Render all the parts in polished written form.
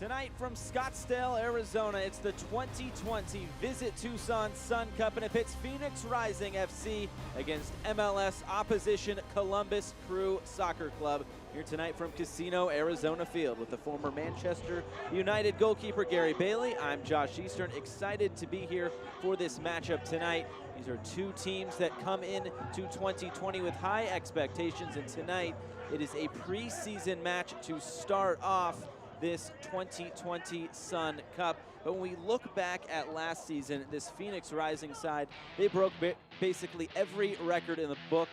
Tonight from Scottsdale, Arizona, it's the 2020 Visit Tucson Sun Cup, and it pits Phoenix Rising FC against MLS opposition Columbus Crew Soccer Club. Here tonight from Casino, Arizona Field with the former Manchester United goalkeeper Gary Bailey. I'm Josh Eastern, excited to be here for this matchup tonight. These are two teams that come in to 2020 with high expectations, and tonight it is a preseason match to start off this 2020 Sun Cup. But when we look back at last season, this Phoenix Rising side, they broke basically every record in the book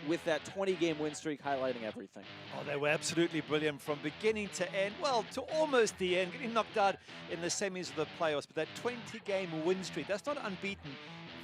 with that 20-game win streak highlighting everything. Oh, they were absolutely brilliant from beginning to end. Well, to almost the end, getting knocked out in the semis of the playoffs. But that 20-game win streak, that's not unbeaten.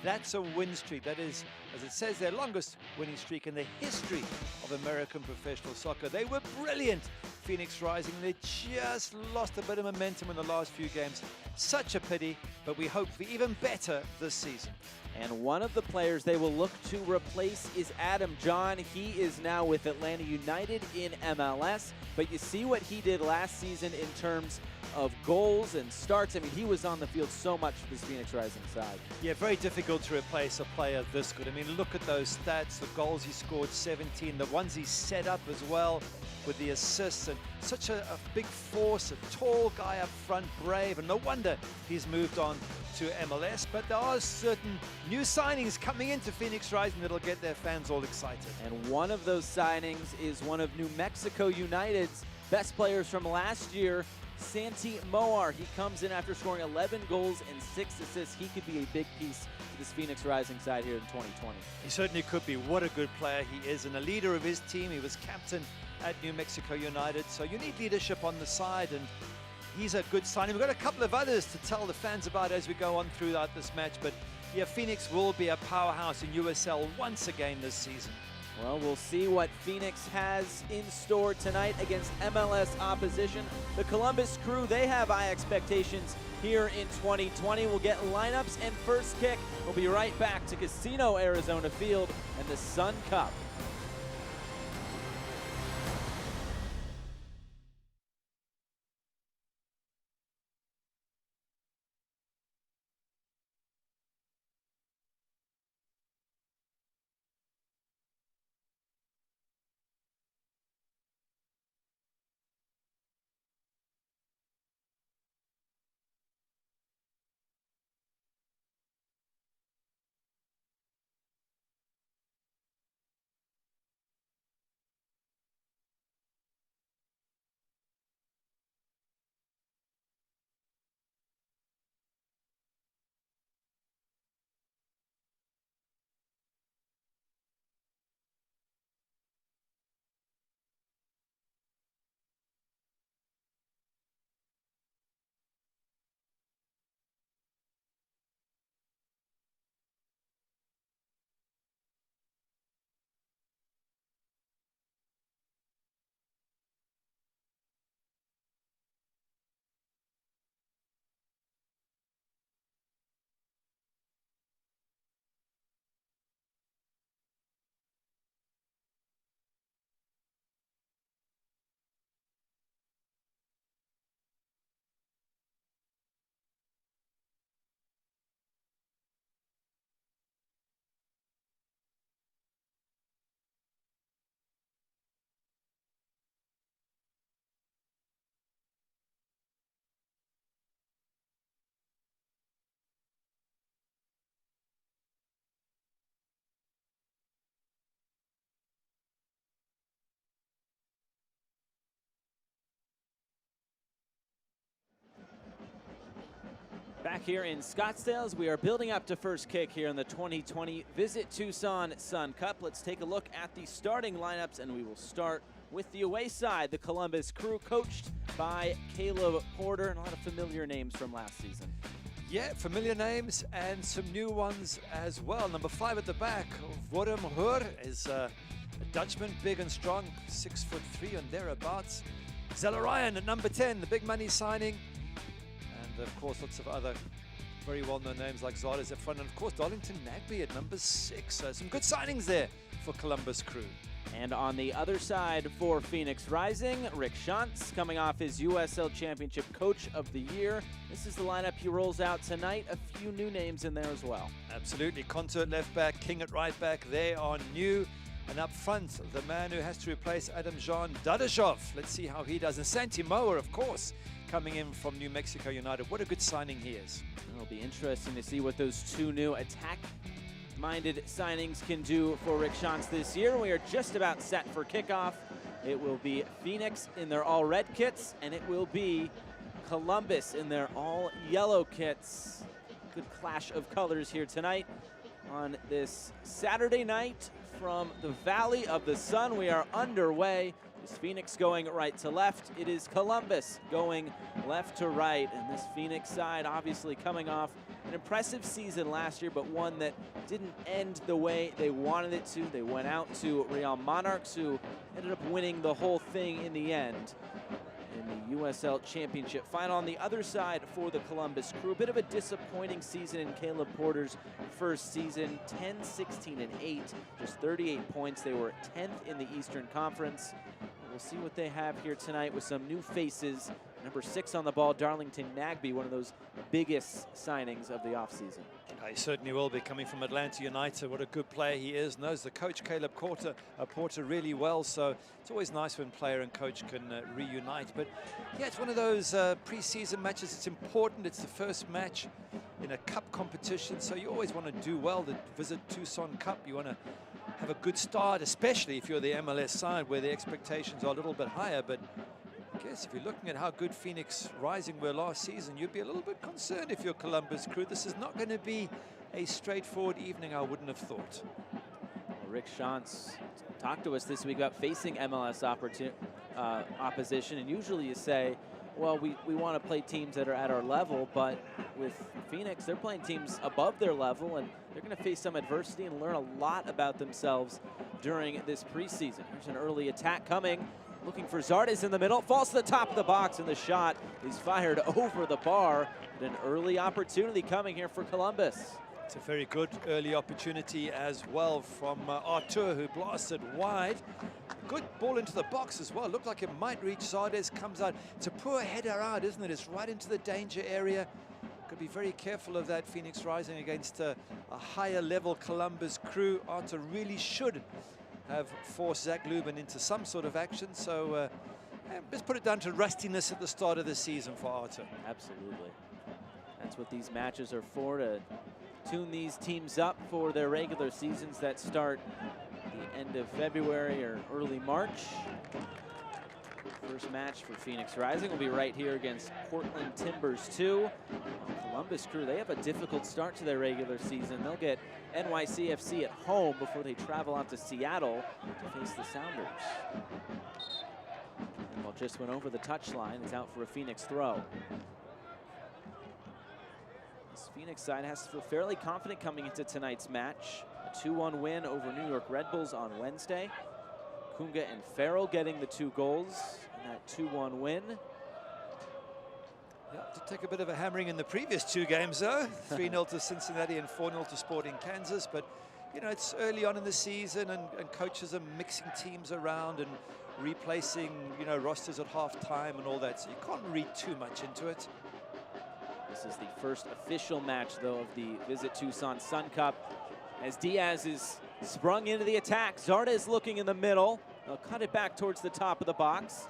That's a win streak. That is, as it says, their longest winning streak in the history of American professional soccer. They were brilliant, Phoenix Rising. They just lost a bit of momentum in the last few games. Such a pity, but we hope for even better this season. And one of the players they will look to replace is Adam John. He is now with Atlanta United in MLS, but you see what he did last season in terms of goals and starts. I mean, he was on the field so much for this Phoenix Rising side. Yeah, very difficult to replace a player this good. I mean, look at those stats, the goals he scored, 17, the ones he set up as well with the assists, and such a big force, a tall guy up front, brave, and no wonder he's moved on to MLS. But there are certain new signings coming into Phoenix Rising that'll get their fans all excited. And one of those signings is one of New Mexico United's best players from last year, Santi Moar. He comes in after scoring 11 goals and 6 assists. He could be a big piece to this Phoenix Rising side here in 2020. He certainly could be. What a good player he is, and a leader of his team. He was captain at New Mexico United, so you need leadership on the side, and he's a good signing. We've got a couple of others to tell the fans about as we go on throughout this match, but yeah, Phoenix will be a powerhouse in USL once again this season. Well, we'll see what Phoenix has in store tonight against MLS opposition. The Columbus Crew, they have high expectations here in 2020. We'll get lineups and first kick. We'll be right back to Casino, Arizona Field and the Sun Cup. Back here in Scottsdale as we are building up to first kick here in the 2020 Visit Tucson Sun Cup. Let's take a look at the starting lineups, and we will start with the away side, the Columbus Crew, coached by Caleb Porter, and a lot of familiar names from last season. Yeah, familiar names and some new ones as well. Number 5 at the back, Vorm Hur, is a Dutchman, big and strong, 6'3" and thereabouts. Zelarayan at number 10, the big money signing. And of course, lots of other very well-known names like Zara's at front. And of course, Darlington Nagby at number 6. Some good signings there for Columbus Crew. And on the other side for Phoenix Rising, Rick Schantz coming off his USL Championship Coach of the Year. This is the lineup he rolls out tonight. A few new names in there as well. Absolutely. Conte at left back, King at right back. They are new. And up front, the man who has to replace Adam Jean, Dadashov. Let's see how he does. And Santi Moa, of course, coming in from New Mexico United. What a good signing he is. It'll be interesting to see what those two new attack-minded signings can do for Rick Schantz this year. We are just about set for kickoff. It will be Phoenix in their all-red kits, and it will be Columbus in their all-yellow kits. Good clash of colors here tonight on this Saturday night from the Valley of the Sun. We are underway. It's Phoenix going right to left. It is Columbus going left to right. And this Phoenix side obviously coming off an impressive season last year, but one that didn't end the way they wanted it to. They went out to Real Monarchs, who ended up winning the whole thing in the end in the USL Championship final. On the other side for the Columbus Crew, a bit of a disappointing season in Caleb Porter's first season. 10-16-8, just 38 points. They were 10th in the Eastern Conference. We'll see what they have here tonight with some new faces. Number 6 on the ball, Darlington Nagbe, one of those biggest signings of the offseason. He certainly will be, coming from Atlanta United. What a good player he is. Knows the coach, Caleb Porter, really well. So it's always nice when player and coach can reunite. But yeah, it's one of those pre-season matches. It's important. It's the first match in a cup competition. So you always want to do well. The Visit Tucson Cup, you want to have a good start, especially if you're the MLS side where the expectations are a little bit higher. But I guess if you're looking at how good Phoenix Rising were last season, you'd be a little bit concerned if you're Columbus Crew. This is not going to be a straightforward evening, I wouldn't have thought. Well, Rick Schantz talked to us this week about facing MLS opposition, and usually you say, well, we want to play teams that are at our level, but with Phoenix, they're playing teams above their level, and they're going to face some adversity and learn a lot about themselves during this preseason. Here's an early attack coming. Looking for Zardes in the middle, falls to the top of the box, and the shot is fired over the bar. But an early opportunity coming here for Columbus. It's a very good early opportunity as well from Artur, who blasted wide. Good ball into the box as well. Looked like it might reach Zardes, comes out. It's a poor header out, isn't it? It's right into the danger area. Got to be very careful of that. Phoenix Rising against a higher level Columbus Crew. Artur really should have forced Zach Lubin into some sort of action. So let's put it down to rustiness at the start of the season for Artur. Absolutely. That's what these matches are for, to tune these teams up for their regular seasons that start the end of February or early March. First match for Phoenix Rising will be right here against Portland Timbers 2. Columbus Crew, they have a difficult start to their regular season. They'll get NYCFC at home before they travel out to Seattle to face the Sounders. And ball just went over the touchline. It's out for a Phoenix throw. This Phoenix side has to feel fairly confident coming into tonight's match. A 2-1 win over New York Red Bulls on Wednesday. Kunga and Farrell getting the 2 goals in that 2-1 win. Yeah, to take a bit of a hammering in the previous 2 games, though. 3-0 to Cincinnati and 4-0 to Sporting Kansas. But, you know, it's early on in the season, and coaches are mixing teams around and replacing, you know, rosters at half-time and all that. So you can't read too much into it. This is the first official match, though, of the Visit Tucson Sun Cup, as Diaz is sprung into the attack. Zardes looking in the middle. They'll cut it back towards the top of the box.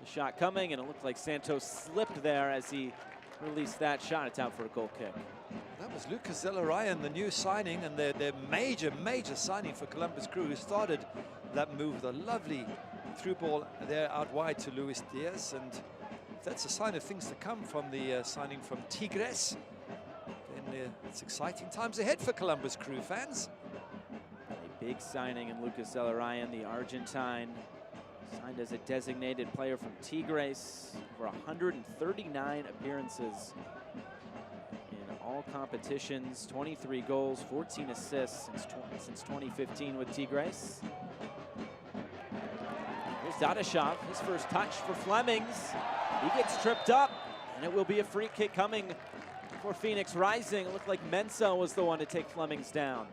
The shot coming, and it looked like Santos slipped there as he released that shot. It's out for a goal kick. That was Lucas Zelarayan, the new signing, and their major signing for Columbus Crew, who started that move with a lovely through ball there out wide to Luis Diaz. And that's a sign of things to come from the signing from Tigres. And it's exciting times ahead for Columbus Crew fans. A big signing in Lucas Zelarayan, the Argentine, signed as a designated player from Tigres. Over 139 appearances in all competitions, 23 goals, 14 assists since 2015 with Tigres. Here's Dadashov, his first touch for Flemings. He gets tripped up, and it will be a free kick coming for Phoenix Rising. It looked like Mensah was the one to take Flemings down.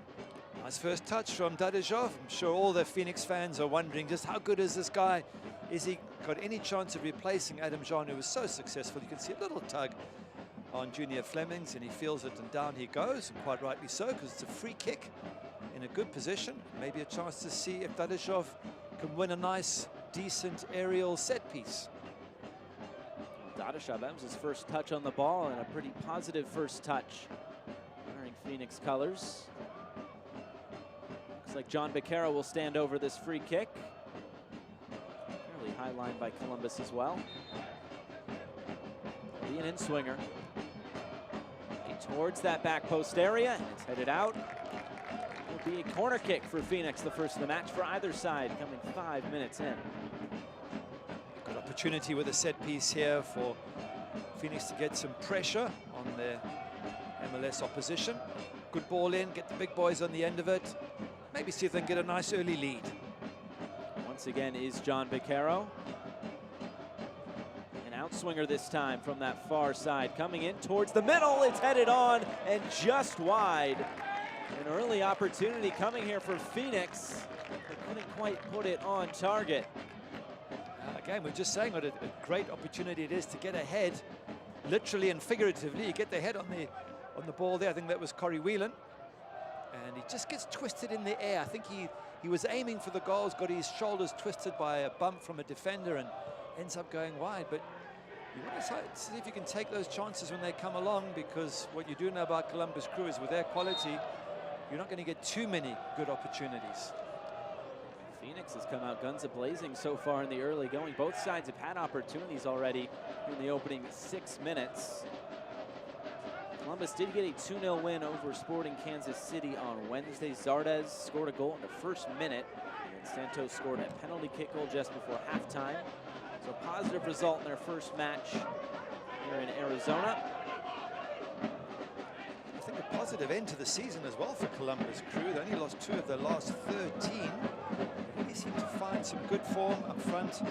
Nice first touch from Dadejov. I'm sure all the Phoenix fans are wondering just how good is this guy? Is he got any chance of replacing Adam Jean, who was so successful? You can see a little tug on Junior Flemings, and he feels it, and down he goes, and quite rightly so, because it's a free kick in a good position. Maybe a chance to see if Dadejov can win a nice, decent aerial set piece. Dadejov, that was his first touch on the ball, and a pretty positive first touch, wearing Phoenix colors. Looks like John Becerra will stand over this free kick. Fairly high line by Columbus as well. Be an in-swinger. Towards that back post area, and it's headed out. Will be a corner kick for Phoenix, the first of the match for either side, coming 5 minutes in. Good opportunity with a set piece here for Phoenix to get some pressure on their MLS opposition. Good ball in, get the big boys on the end of it. Maybe see if they can get a nice early lead. Once again is John Becerra. Outswinger this time from that far side, coming in towards the middle. It's headed on and just wide. An early opportunity coming here for Phoenix. They couldn't quite put it on target. Again, we're just saying what a great opportunity it is to get ahead, literally and figuratively. You get the head on the ball there. I think that was Corey Whelan, and he just gets twisted in the air. I think he was aiming for the goals, got his shoulders twisted by a bump from a defender, and ends up going wide. But you want to see if you can take those chances when they come along, because what you do know about Columbus Crew is with their quality, you're not going to get too many good opportunities. Phoenix has come out guns a-blazing so far in the early going. Both sides have had opportunities already in the opening 6 minutes. Columbus did get a 2-0 win over Sporting Kansas City on Wednesday. Zardes scored a goal in the first minute, and Santos scored a penalty kick goal just before halftime. So a positive result in their first match here in Arizona. I think a positive end to the season as well for Columbus Crew. They only lost 2 of their last 13. They really seem to find some good form up front.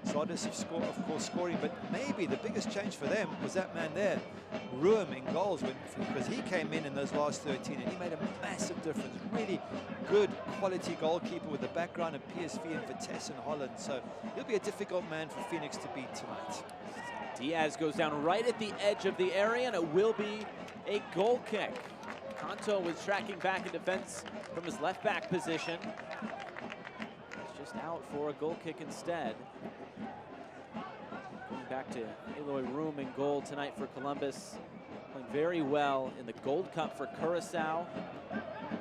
Zardes, of course, scoring, but maybe the biggest change for them was that man there, Ruim, in goals, because he came in those last 13 and he made a massive difference. Really good quality goalkeeper with the background of PSV and Vitesse in Holland. So he'll be a difficult man for Phoenix to beat tonight. Diaz goes down right at the edge of the area, and it will be a goal kick. Kanto was tracking back in defense from his left back position. He's just out for a goal kick instead. Going back to Eloy Ruim in goal tonight for Columbus. Playing very well in the Gold Cup for Curaçao.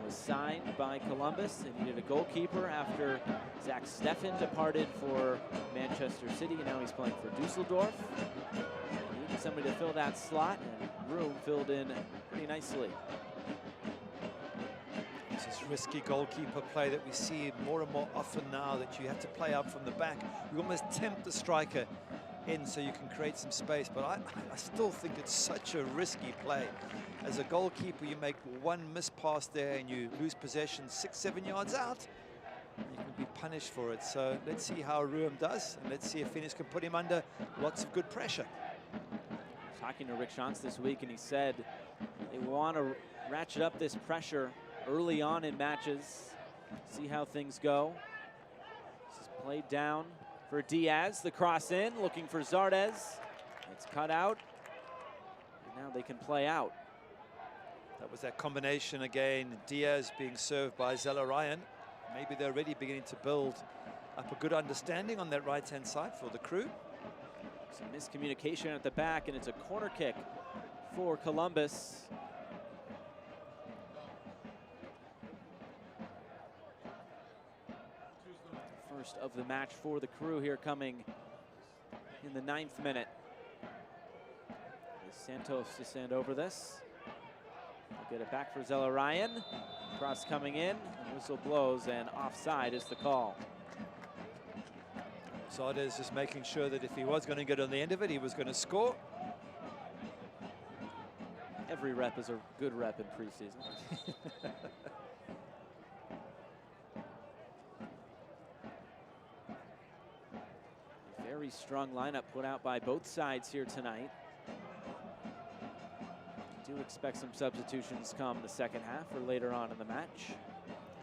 Was signed by Columbus and needed a goalkeeper after Zach Steffen departed for Manchester City, and now he's playing for Dusseldorf. They needed somebody to fill that slot, and Ruim filled in pretty nicely. This is risky goalkeeper play that we see more and more often now, that you have to play out from the back. You almost tempt the striker in so you can create some space, but I still think it's such a risky play. As a goalkeeper, you make one missed pass there and you lose possession 6-7 yards out, and you can be punished for it. So let's see how Ruim does, and let's see if Phoenix can put him under lots of good pressure. Talking to Rick Schantz this week, and he said they want to ratchet up this pressure early on in matches, see how things go. This is played down for Diaz, the cross in, looking for Zardes. It's cut out, and now they can play out. That was that combination again, Diaz being served by Zelarayan. Maybe they're already beginning to build up a good understanding on that right-hand side for the Crew. Some miscommunication at the back, and it's a corner kick for Columbus. First of the match for the Crew here, coming in the 9th minute. Santos to send over this. They'll get it back for Zelarayan. Cross coming in, and whistle blows, and offside is the call. Zardes just making sure that if he was going to get on the end of it, he was going to score. Every rep is a good rep in preseason. Very strong lineup put out by both sides here tonight. Do expect some substitutions come the second half or later on in the match.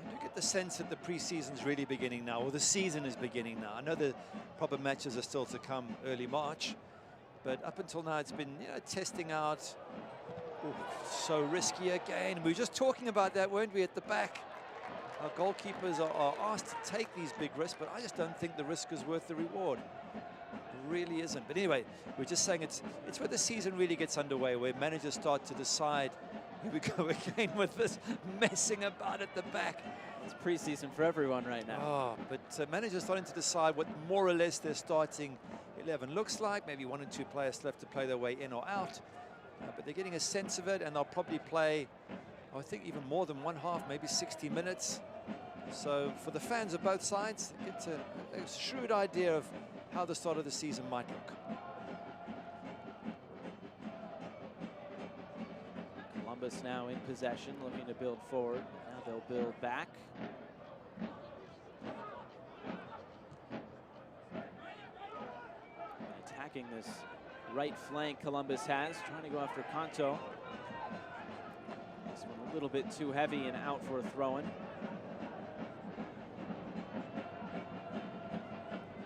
do get the sense that the preseason's really beginning now, or the season is beginning now. I know the proper matches are still to come early March, but up until now it's been, you know, testing out. Ooh, so risky again. We were just talking about that, weren't we, at the back? Our goalkeepers are asked to take these big risks, but I just don't think the risk is worth the reward. It really isn't. But anyway, we're just saying it's where the season really gets underway, where managers start to decide. Here we go again with this messing about at the back. It's preseason for everyone right now. Oh, but managers starting to decide what more or less their starting 11 looks like. Maybe 1 or 2 players left to play their way in or out. But they're getting a sense of it, and they'll probably play, I think, even more than one half, maybe 60 minutes. So for the fans of both sides, it's a shrewd idea of how the start of the season might look. Columbus now in possession, looking to build forward. Now they'll build back. Attacking this right flank Columbus has, trying to go after Kanto. This one a little bit too heavy and out for a throw-in.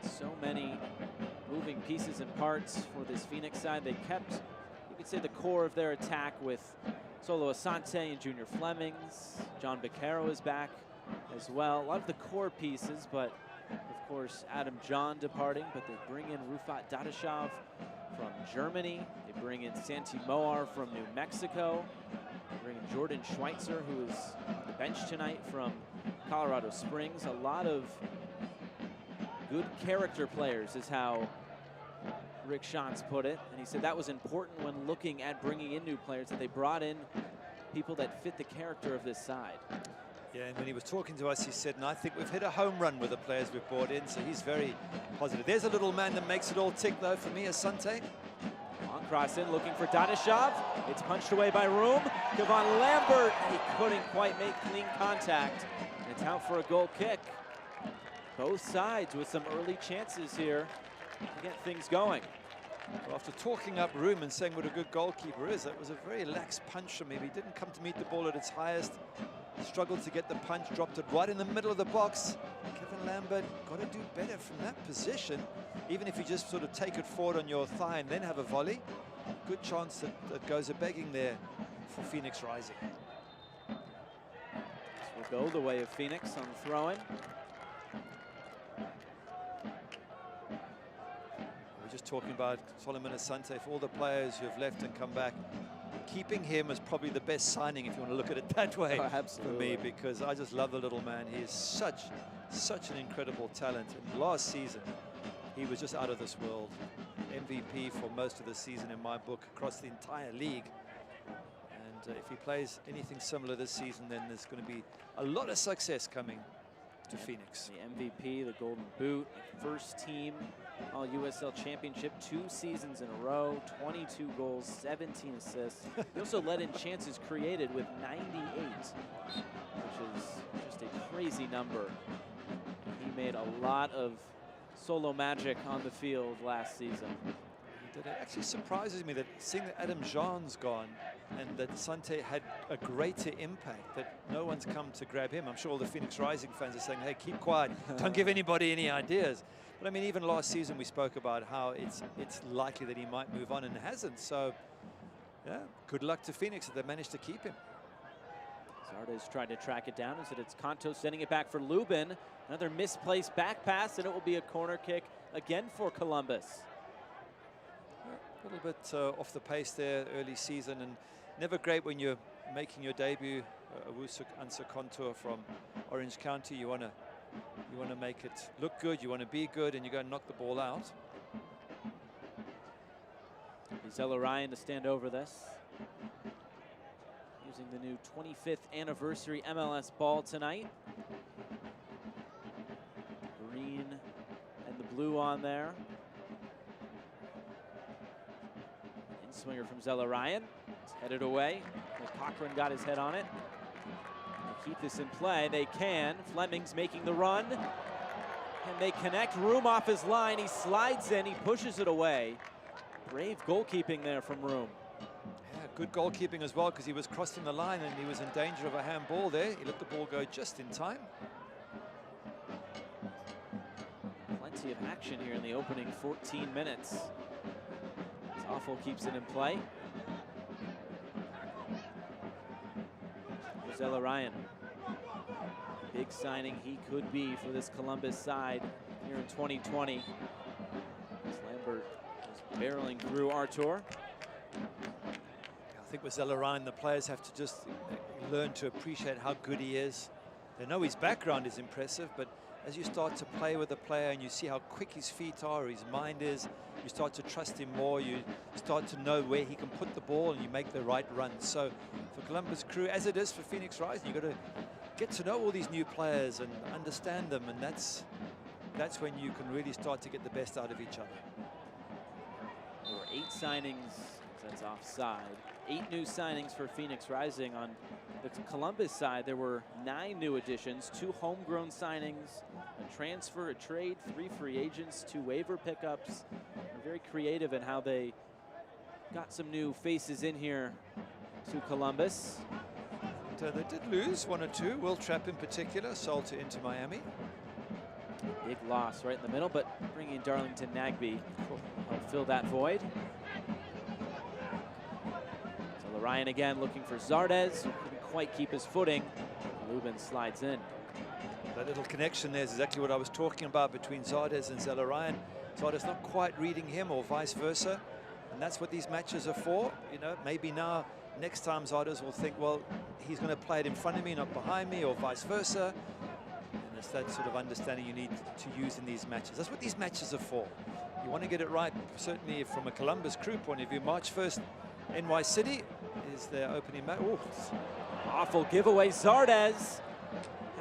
So many moving pieces and parts for this Phoenix side. They kept, you could say, the core of their attack with Solo Asante and Junior Flemings. John Beccaro is back as well. A lot of the core pieces, but of course Adam John departing, but they bring in Rufat Dadashov from Germany. They bring in Santi Moar from New Mexico. They bring in Jordan Schweitzer, who is on the bench tonight from Colorado Springs. A lot of good character players is how Rick Schatz put it. And he said that was important when looking at bringing in new players, that they brought in people that fit the character of this side. Yeah, and when he was talking to us, he said, and I think we've hit a home run with the players we've brought in, so he's very positive. There's a little man that makes it all tick, though, for me, Asante. Long cross in, looking for Dadashov. It's punched away by Room. Kevon Lambert, he couldn't quite make clean contact. And it's out for a goal kick. Both sides with some early chances here to get things going. Well, after talking up Room and saying what a good goalkeeper is, that was a very lax punch from him. He didn't come to meet the ball at its highest. Struggled to get the punch, dropped it right in the middle of the box. Kevin Lambert got to do better from that position. Even if you just sort of take it forward on your thigh and then have a volley, good chance that it goes a begging there for Phoenix Rising. This will go the way of Phoenix on the throw-in. We're just talking about Solomon Asante. For all the players who have left and come back, keeping him is probably the best signing, if you want to look at it that way, for me, because I just love the little man. He is such an incredible talent. And last season, he was just out of this world. MVP for most of the season in my book, across the entire league. And if he plays anything similar this season, then there's going to be a lot of success coming to Phoenix. The MVP, the Golden Boot, first team All USL Championship 2 seasons in a row, 22 goals, 17 assists. He also led in chances created with 98, which is just a crazy number. He made a lot of solo magic on the field last season. It actually surprises me that seeing that Adam Jean's gone and that Sante had a greater impact, that no one's come to grab him. I'm sure all the Phoenix Rising fans are saying, hey, keep quiet, don't give anybody any ideas. But I mean, even last season we spoke about how it's likely that he might move on, and hasn't. So yeah, good luck to Phoenix that they managed to keep him. Zardes tried to track it down. Instead, it's Kanto sending it back for Lubin. Another misplaced back pass, and it will be a corner kick again for Columbus. A little bit off the pace there early season, and never great when you're making your debut. Awusu Ansa Contour from Orange County. You want to make it look good, you want to be good, and you go and knock the ball out. Zella Ryan to stand over this. Using the new 25th anniversary MLS ball tonight. Green and the blue on there. Swinger from Zella Ryan. It's headed away. Cochran got his head on it. They keep this in play. They can. Fleming's making the run. And they connect. Room off his line. He slides in. He pushes it away. Brave goalkeeping there from Room. Yeah, good goalkeeping as well, because he was crossing the line and he was in danger of a handball there. He let the ball go just in time. Plenty of action here in the opening 14 minutes. Awful keeps it in play. Zella Ryan. Big signing he could be for this Columbus side here in 2020. As Lambert is barreling through Artur. I think with Zella Ryan, the players have to just learn to appreciate how good he is. They know his background is impressive, but as you start to play with a player and you see how quick his feet are, or his mind is, you start to trust him more. You start to know where he can put the ball and you make the right runs. So for Columbus Crew, as it is for Phoenix Rising, you've got to get to know all these new players and understand them, and that's when you can really start to get the best out of each other. There were 8 signings, that's offside. 8 new signings for Phoenix Rising. On the Columbus side, there were 9 new additions, 2 homegrown signings, a transfer, a trade, 3 free agents, 2 waiver pickups. They're very creative in how they got some new faces in here to Columbus. And, they did lose 1 or 2. Will Trapp in particular, sold to Inter Miami. Big loss right in the middle, but bringing in Darlington Nagbe help fill that void. So Ryan again looking for Zardes, who couldn't quite keep his footing. Lubin slides in. That little connection there is exactly what I was talking about between Zardes and Zella Ryan. Zardes not quite reading him, or vice versa. And that's what these matches are for. You know, maybe now, next time Zardes will think, well, he's going to play it in front of me, not behind me, or vice versa. And it's that sort of understanding you need to use in these matches. That's what these matches are for. You want to get it right, certainly from a Columbus Crew point of view. March 1st, NY City is their opening match. Oh, awful giveaway. Zardes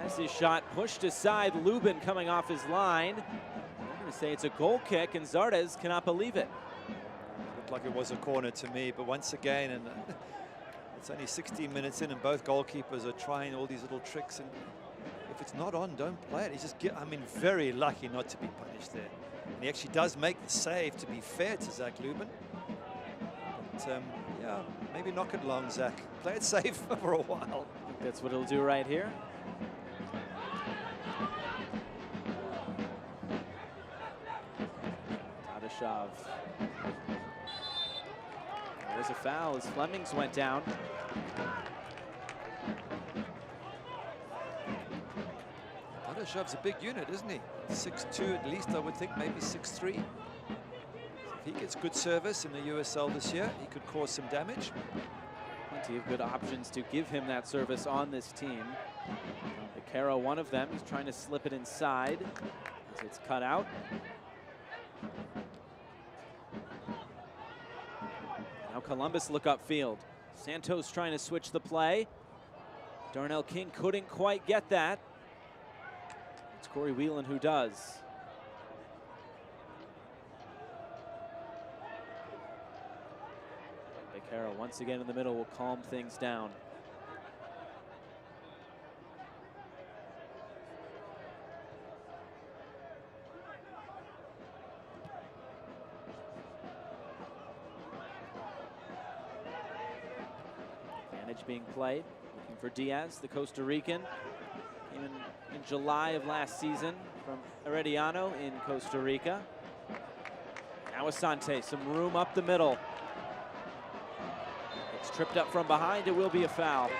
has his shot pushed aside. Lubin coming off his line. I'm going to say it's a goal kick, and Zardes cannot believe it. Looked like it was a corner to me, but once again, and it's only 16 minutes in, and both goalkeepers are trying all these little tricks. And if it's not on, don't play it. He's just, very lucky not to be punished there. And he actually does make the save, to be fair to Zach Lubin. But yeah, maybe knock it long, Zach. Play it safe for a while. I think that's what he'll do right here. Tadashev. There's a foul as Flemings went down. Tadashev's a big unit, isn't he? 6'2" at least, I would think, maybe 6'3". If he gets good service in the USL this year, he could cause some damage. Plenty of good options to give him that service on this team. Becerra, one of them. He's trying to slip it inside as it's cut out. Now Columbus look upfield. Santos trying to switch the play. Darnell King couldn't quite get that. It's Corey Whelan who does. Becerra once again in the middle will calm things down. Advantage being played. Looking for Diaz, the Costa Rican. Came in July of last season from Herediano in Costa Rica. Now Asante, some room up the middle. It's tripped up from behind, it will be a foul.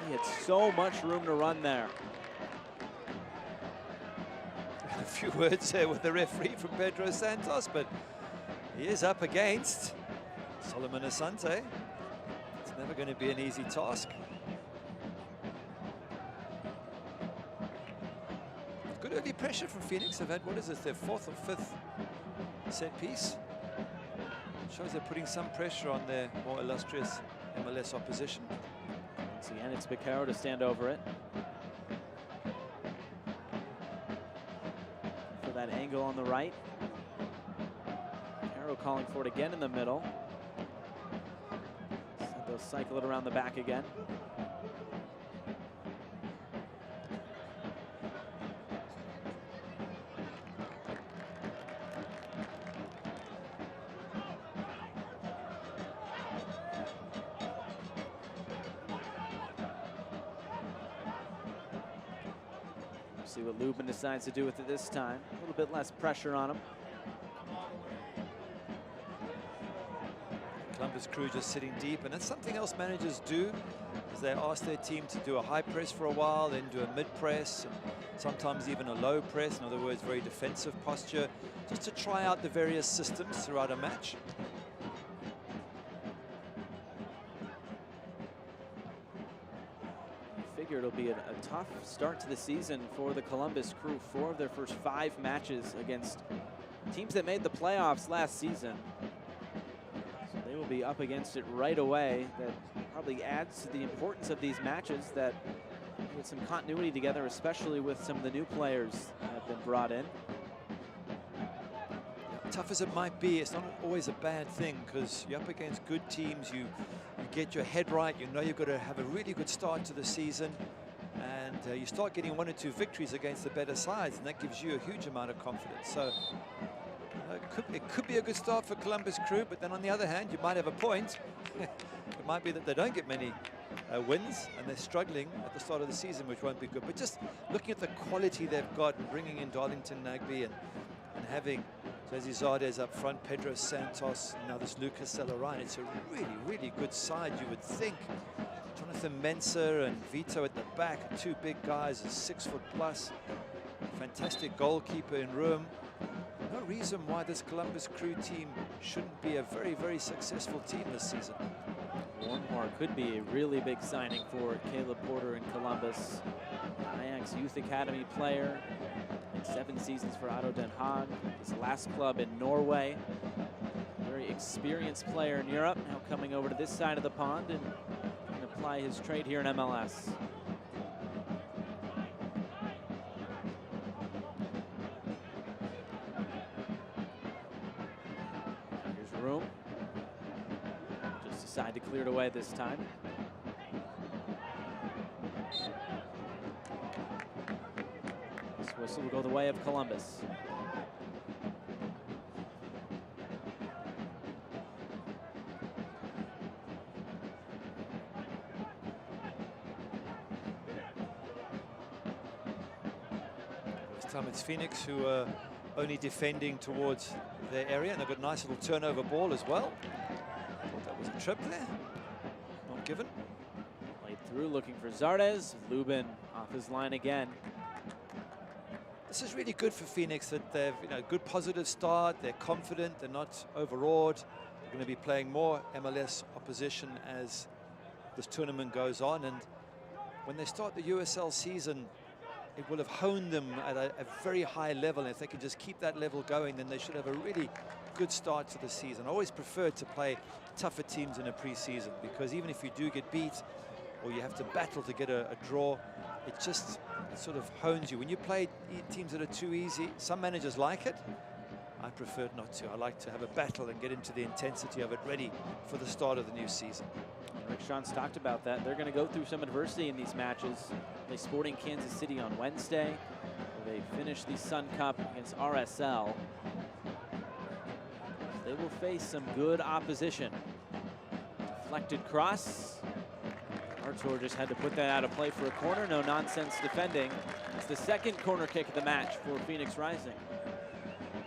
He had so much room to run there. A few words there with the referee from Pedro Santos, but he is up against Solomon Asante. It's never going to be an easy task. Good early pressure from Phoenix. They've had, what is this, their 4th or 5th set piece? Shows they're putting some pressure on their more illustrious MLS opposition. Once again, it's Becerra to stand over it. For that angle on the right. Becerra calling for it again in the middle. They'll cycle it around the back again. See what Lubin decides to do with it this time. A little bit less pressure on him. Columbus Crew just sitting deep, and that's something else managers do, is they ask their team to do a high press for a while, then do a mid press, and sometimes even a low press, in other words, very defensive posture, just to try out the various systems throughout a match. I figure it'll be a tough start to the season for the Columbus Crew. 4 of their first 5 matches against teams that made the playoffs last season. They will be up against it right away. That probably adds to the importance of these matches, that get some continuity together, especially with some of the new players that have been brought in. Tough as it might be, it's not always a bad thing, because you're up against good teams. You get your head right. You know you've got to have a really good start to the season, and you start getting 1 or 2 victories against the better sides, and that gives you a huge amount of confidence. So it could be a good start for Columbus Crew, but then on the other hand, you might have a point. It might be that they don't get many wins and they're struggling at the start of the season, which won't be good. But just looking at the quality they've got, and bringing in Darlington Nagbe and having Zazie Zardes up front, Pedro Santos, now this Lucas Celerine, it's a really, really good side, you would think. Jonathan Mensah and Vito at the back, 2 big guys, a 6 foot plus. Fantastic goalkeeper in room. No reason why this Columbus Crew team shouldn't be a very, very successful team this season. One more could be a really big signing for Caleb Porter in Columbus. Ajax Youth Academy player, in 7 seasons for Ado Den Haag, his last club in Norway. Very experienced player in Europe, now coming over to this side of the pond and can apply his trade here in MLS. Here's room. Just decide to clear it away this time. Whistle will go the way of Columbus. This time it's Phoenix who are only defending towards their area, and they've got a nice little turnover ball as well. Thought that was a trip there. Not given. Played through, looking for Zardes. Lubin off his line again. This is really good for Phoenix, that they've, good positive start. They're confident. They're not overawed. They're going to be playing more MLS opposition as this tournament goes on. And when they start the USL season, it will have honed them at a very high level. And if they can just keep that level going, then they should have a really good start to the season. I always prefer to play tougher teams in a preseason, because even if you do get beat or you have to battle to get a draw, it sort of hones you. When you play teams that are too easy, some managers like it. I prefer not to. I like to have a battle and get into the intensity of it, ready for the start of the new season. Rick Schantz talked about that. They're going to go through some adversity in these matches. They Sporting Kansas City on Wednesday. They finish the Sun Cup against RSL. They will face some good opposition. Deflected cross. Artur just had to put that out of play for a corner. No nonsense defending. It's the 2nd corner kick of the match for Phoenix Rising.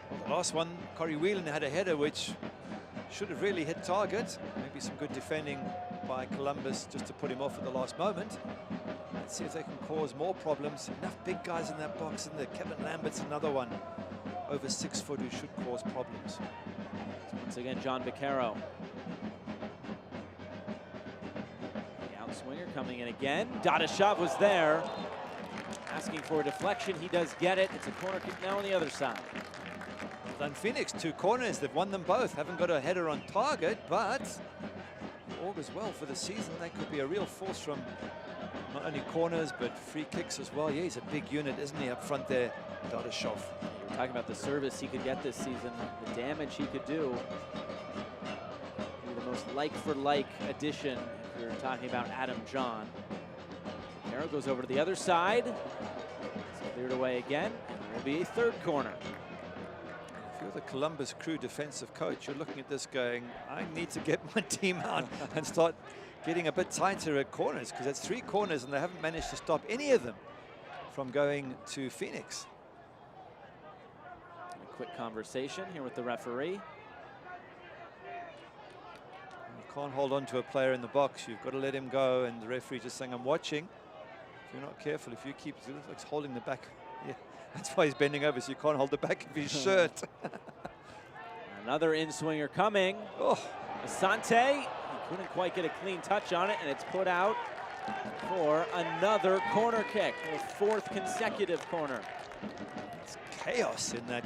Well, the last one, Corey Whelan had a header which should have really hit target. Maybe some good defending by Columbus just to put him off at the last moment. Let's see if they can cause more problems. Enough big guys in that box, and Kevin Lambert's another one over 6 foot who should cause problems. Once again, John Beccaro. Swinger coming in again. Dadashev was there, asking for a deflection. He does get it. It's a corner kick now on the other side. Well done, Phoenix. 2 corners. They've won them both. Haven't got a header on target, but all goes well for the season. They could be a real force from not only corners, but free kicks as well. Yeah, he's a big unit, isn't he, up front there, Dadashev. We're talking about the service he could get this season, the damage he could do. Maybe the most like-for-like addition. We're talking about Adam John. Arrow goes over to the other side. It's cleared away again, and there will be a 3rd corner. If you're the Columbus Crew defensive coach, you're looking at this going, I need to get my team out and start getting a bit tighter at corners, because that's 3 corners and they haven't managed to stop any of them. from going to Phoenix. A quick conversation here with the referee. You can't hold on to a player in the box. You've got to let him go, and the referee just saying, I'm watching. If you're not careful, if you keep, it looks like he's holding the back. Yeah, that's why he's bending over, so you can't hold the back of his shirt. Another in-swinger coming. Oh. Asante, he couldn't quite get a clean touch on it, and it's put out for another corner kick, the fourth consecutive corner. It's chaos in that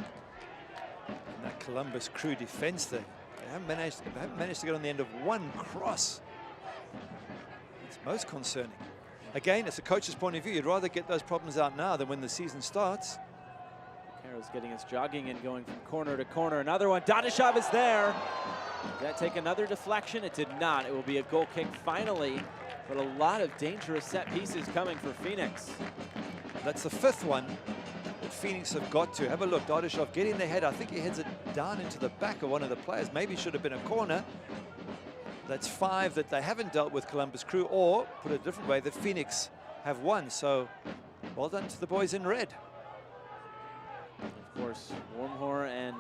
Columbus Crew defense there. They haven't managed to get on the end of one cross. It's most concerning. Again, it's a coach's point of view. You'd rather get those problems out now than when the season starts. Carroll's getting us jogging and going from corner to corner. Another one. Dadashov is there. Did that take another deflection? It did not. It will be a goal kick finally, but a lot of dangerous set pieces coming for Phoenix. That's the fifth one that Phoenix have got to. Have a look. Dadashov getting the head. I think he heads it down into the back of one of the players. Maybe should have been a corner. That's 5 that they haven't dealt with Columbus Crew, or put it a different way, that Phoenix have won. So well done to the boys in red. Of course, Wormhor and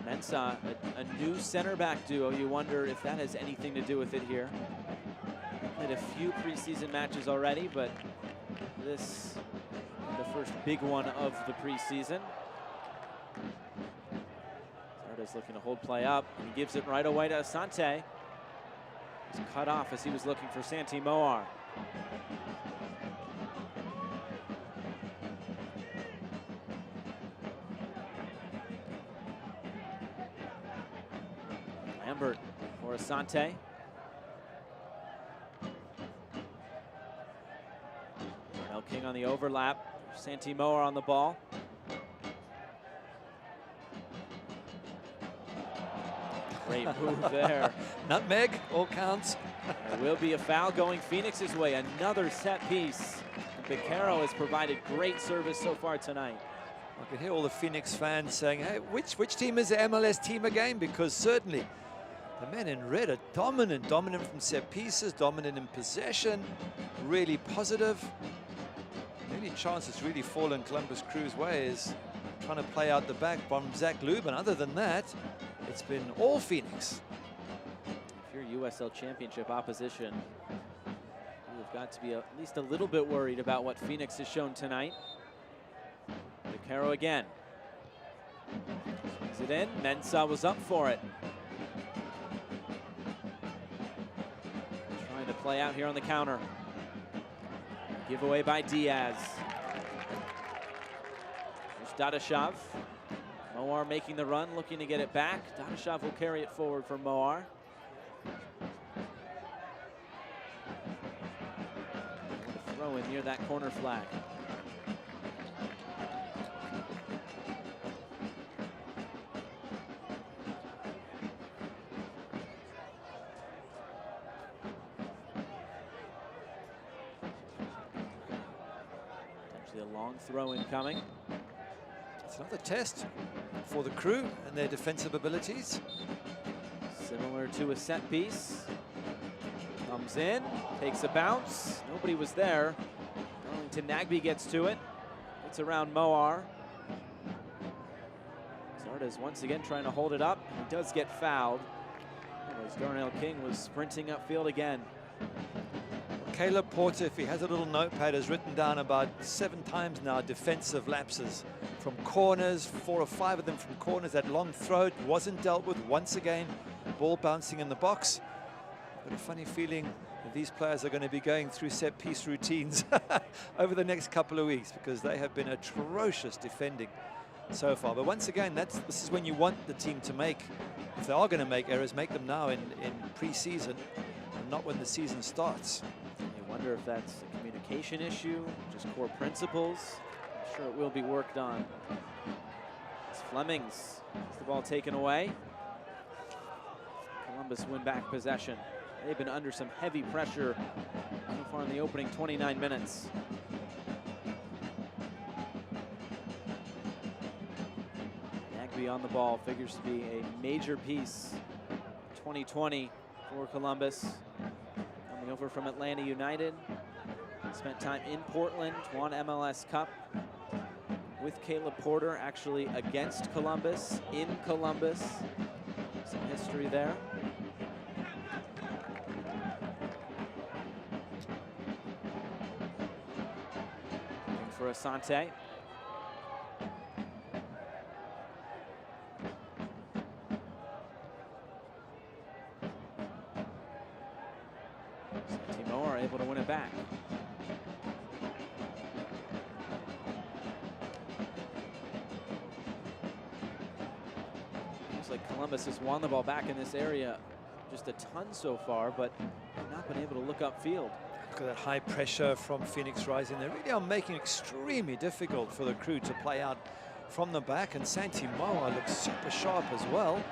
Mensah, a new center back duo. You wonder if that has anything to do with it here. Played a few preseason matches already, but this the first big one of the preseason. Zarda's looking to hold play up. He gives it right away to Asante. He's cut off as he was looking for Santi Moar. Lambert for Asante. Darnell King on the overlap. Santi Moar on the ball. Great move there. Nutmeg, all counts. There will be a foul going Phoenix's way. Another set piece. Beccaro has provided great service so far tonight. I can hear all the Phoenix fans saying, hey, which team is the MLS team again? Because certainly the men in red are dominant from set pieces, dominant in possession, really positive. The only chance that's really fallen Columbus Crew's way is trying to play out the back from Zach Lubin. Other than that, it's been all Phoenix. If you're USL Championship opposition, you've got to be at least a little bit worried about what Phoenix has shown tonight. Beccaro again. Swings it in. Mensah was up for it. Trying to play out here on the counter. Giveaway by Diaz. There's Dadashov. Moar making the run, looking to get it back. Dadashov will carry it forward for Moar. Throw in near that corner flag. Potentially a long throw in coming. It's another test for the Crew and their defensive abilities. Similar to a set piece. Comes in, takes a bounce. Nobody was there. Darlington Nagbe gets to it. It's around Moar. Zarda's once again trying to hold it up. He does get fouled. As Darnell King was sprinting upfield again. Caleb Porter, if he has a little notepad, has written down about 7 times now defensive lapses from corners, 4 or 5 of them from corners. That long throw wasn't dealt with once again. Ball bouncing in the box. I've got a funny feeling that these players are going to be going through set piece routines over the next couple of weeks, because they have been atrocious defending so far. But once again, this is when you want the team to make, if they are going to make errors, make them now in pre-season and not when the season starts. You wonder if that's a communication issue, just core principles. I'm sure it will be worked on. It's Flemings gets the ball taken away. Columbus win back possession. They've been under some heavy pressure so far in the opening 29 minutes. Nagbe on the ball, figures to be a major piece 2020 for Columbus. Coming over from Atlanta United. Spent time in Portland, won MLS Cup with Caleb Porter, actually against Columbus, in Columbus. Some history there. Looking for Asante. Timo are able to win it back. Looks like Columbus has won the ball back in this area just a ton so far, but not been able to look upfield. Look at that high pressure from Phoenix Rising. They really are making it extremely difficult for the Crew to play out from the back, and Santi Moa looks super sharp as well.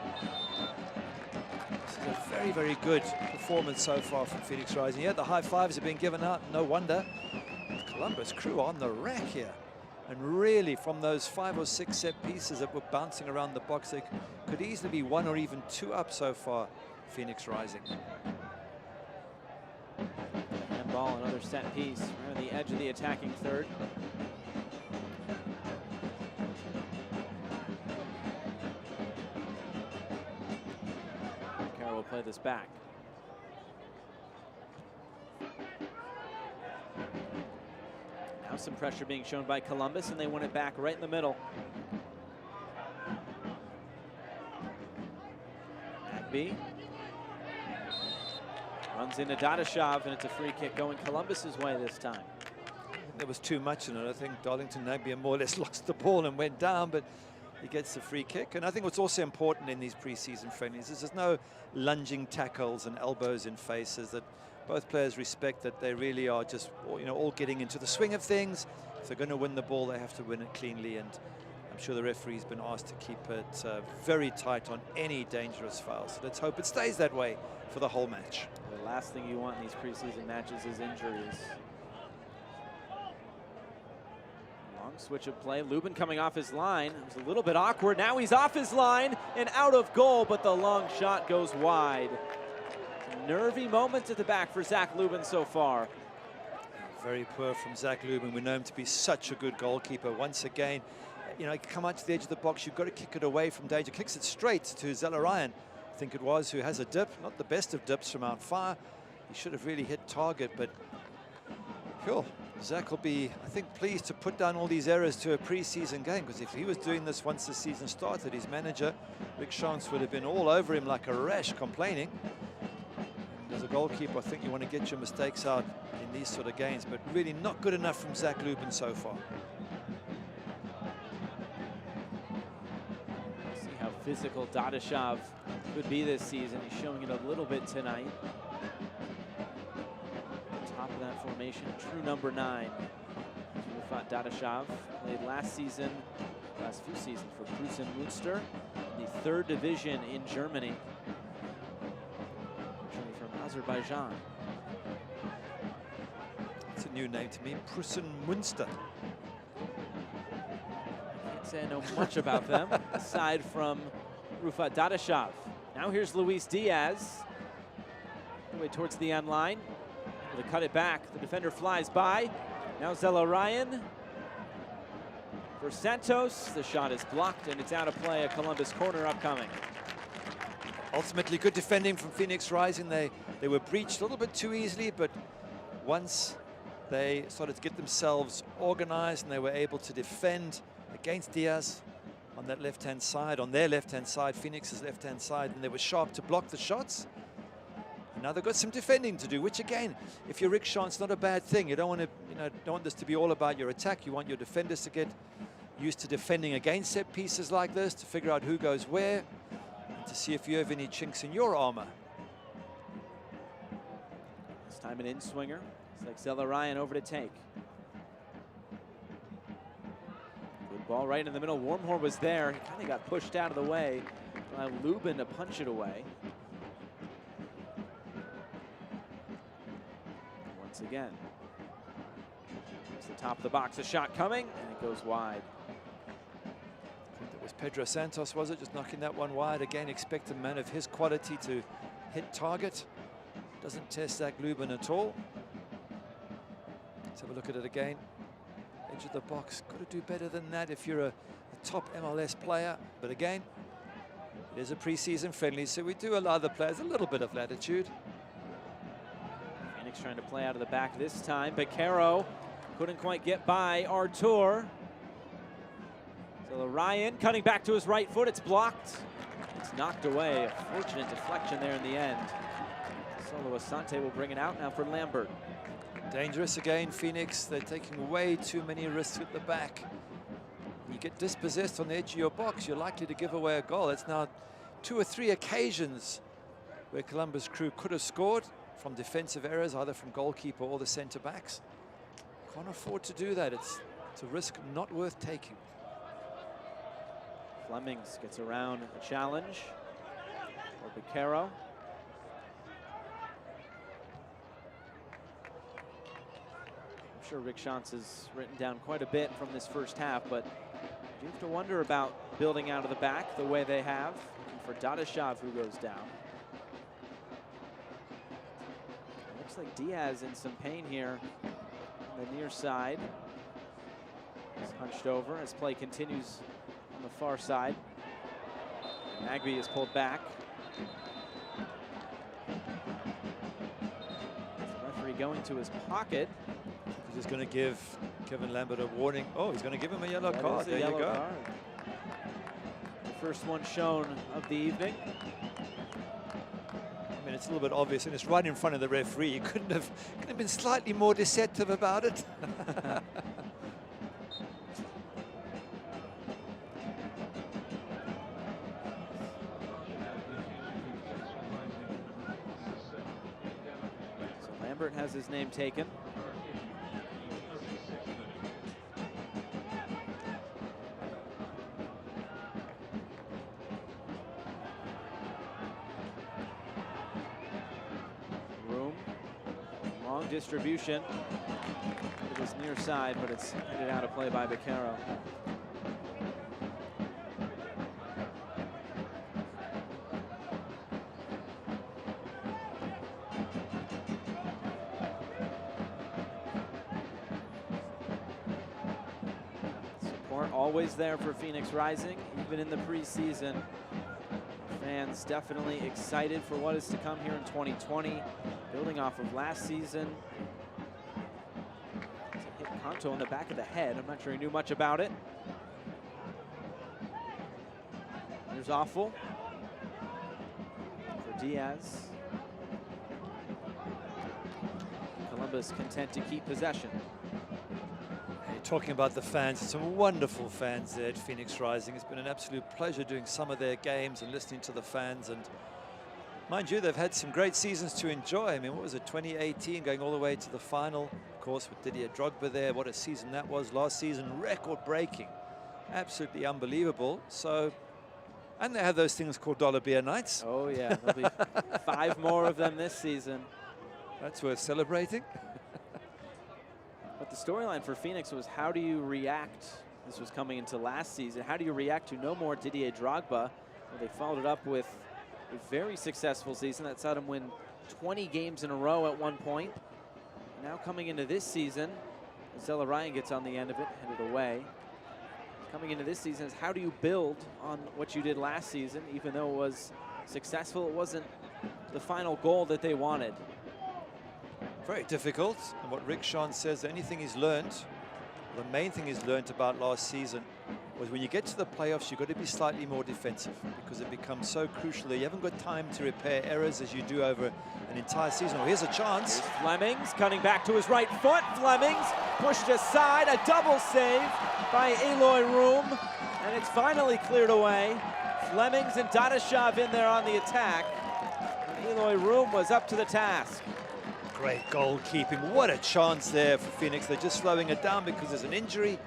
This is a very, very good performance so far from Phoenix Rising. Yeah, the high fives have been given out, no wonder. Columbus Crew on the rack here. And really, from those 5 or 6 set pieces that were bouncing around the box, they could easily be 1 or even 2 up so far, Phoenix Rising. Handball, another set piece. We're on the edge of the attacking third. Carroll will play this back. Now some pressure being shown by Columbus, and they win it back right in the middle. Agby runs into Dadashov, and it's a free kick going Columbus's way this time. There was too much in it. I think Darlington Nagby more or less lost the ball and went down, but he gets the free kick. And I think what's also important in these preseason friendlies is there's no lunging tackles and elbows in faces, that both players respect that they really are just, you know, all getting into the swing of things. If they're going to win the ball, they have to win it cleanly, and I'm sure the referee's been asked to keep it very tight on any dangerous fouls. So let's hope it stays that way for the whole match. The last thing you want in these preseason matches is injuries. Long switch of play. Lubin coming off his line. It was a little bit awkward. Now he's off his line and out of goal, but the long shot goes wide. Nervy moments at the back for Zach Lubin so far. Very poor from Zach Lubin. We know him to be such a good goalkeeper. Once again, you know, come out to the edge of the box, you've got to kick it away from danger. Kicks it straight to Zelarayan, I think it was, who has a dip. Not the best of dips from out far. He should have really hit target, but sure, Zach will be, I think, pleased to put down all these errors to a preseason game, because if he was doing this once the season started, his manager, Rick Shantz, would have been all over him like a rash, complaining. As a goalkeeper, I think you want to get your mistakes out in these sort of games, but really not good enough from Zach Lubin so far. See how physical Dadashov could be this season. He's showing it a little bit tonight. Top of that formation, true number 9. Rufat Dadashov played last few seasons for Prusen Münster, the 3rd division in Germany. Azerbaijan. It's a new name to me, Prusen Münster. I can't say I know much about them, aside from Rufat Dadashov. Now here's Luis Diaz, way towards the end line. To cut it back, the defender flies by. Now Zelarayan for Santos. The shot is blocked, and it's out of play. A Columbus corner upcoming. Ultimately, good defending from Phoenix Rising. They were breached a little bit too easily, but once they started to get themselves organized and they were able to defend against Diaz on that left-hand side, on their left-hand side, Phoenix's left-hand side, and they were sharp to block the shots. And now they've got some defending to do, which again, if you're Rick Shantz, not a bad thing. You don't want to, don't want this to be all about your attack. You want your defenders to get used to defending against set pieces like this, to figure out who goes where, to see if you have any chinks in your armor. This time an in-swinger. It's like Zelarayan over to take. Good ball right in the middle. Wormhorn was there. He kind of got pushed out of the way. Lubin to punch it away. Once again. It's the top of the box. A shot coming, and it goes wide. It was Pedro Santos, was it? Just knocking that one wide. Again, expect a man of his quality to hit target. Doesn't test Zach Lubin at all. Let's have a look at it again. Edge of the box. Got to do better than that if you're a top MLS player. But again, it is a pre-season friendly, so we do allow the players a little bit of latitude. Phoenix trying to play out of the back this time. Beccaro couldn't quite get by Artur. So Ryan cutting back to his right foot. It's blocked. It's knocked away. A fortunate deflection there in the end. Solo Asante will bring it out now for Lambert. Dangerous again, Phoenix. They're taking way too many risks at the back. You get dispossessed on the edge of your box, you're likely to give away a goal. It's now 2 or 3 occasions where Columbus Crew could have scored from defensive errors, either from goalkeeper or the center backs. Can't afford to do that. It's a risk not worth taking. Flemings gets around a challenge for Beccaro. I'm sure Rick Schantz has written down quite a bit from this first half, but you have to wonder about building out of the back the way they have. Looking for Dadashev, who goes down. It looks like Diaz in some pain here on the near side. He's hunched over as play continues on the far side. Nagby is pulled back. The referee going to his pocket. He's just going to give Kevin Lambert a warning. Oh, he's going to give him a yellow card. There you go. Card. The first one shown of the evening. I mean, it's a little bit obvious, and it's right in front of the referee. You couldn't have been slightly more deceptive about it. So Lambert has his name taken. Distribution to this near side, but it's headed out of play by Beccaro. Support always there for Phoenix Rising, even in the preseason. Fans definitely excited for what is to come here in 2020. Building off of last season. Hit Kanto in the back of the head. I'm not sure he knew much about it. Here's Awful for Diaz. Columbus content to keep possession. Hey, talking about the fans, some wonderful fans there at Phoenix Rising. It's been an absolute pleasure doing some of their games and listening to the fans. And mind you, they've had some great seasons to enjoy. I mean, what was it, 2018, going all the way to the final, of course, with Didier Drogba there. What a season that was. Last season, record-breaking. Absolutely unbelievable. So, and they have those things called dollar beer nights. Oh, yeah. There'll be 5 more of them this season. That's worth celebrating. But the storyline for Phoenix was, how do you react? This was coming into last season. How do you react to no more Didier Drogba? Well, they followed it up with a very successful season that saw him win 20 games in a row at one point. Now coming into this season, Zella Ryan gets on the end of it, headed away. Coming into this season is, how do you build on what you did last season? Even though it was successful, it wasn't the final goal that they wanted. Very difficult. And what Rick Schantz says, anything he's learned, the main thing he's learned about last season was when you get to the playoffs, you've got to be slightly more defensive, because it becomes so crucial that you haven't got time to repair errors as you do over an entire season. Well, here's a chance. Here's Flemings cutting back to his right foot. Flemings pushed aside, a double save by Eloy Room, and it's finally cleared away. Flemings and Dadashev in there on the attack. And Eloy Room was up to the task. Great goalkeeping. What a chance there for Phoenix. They're just slowing it down because there's an injury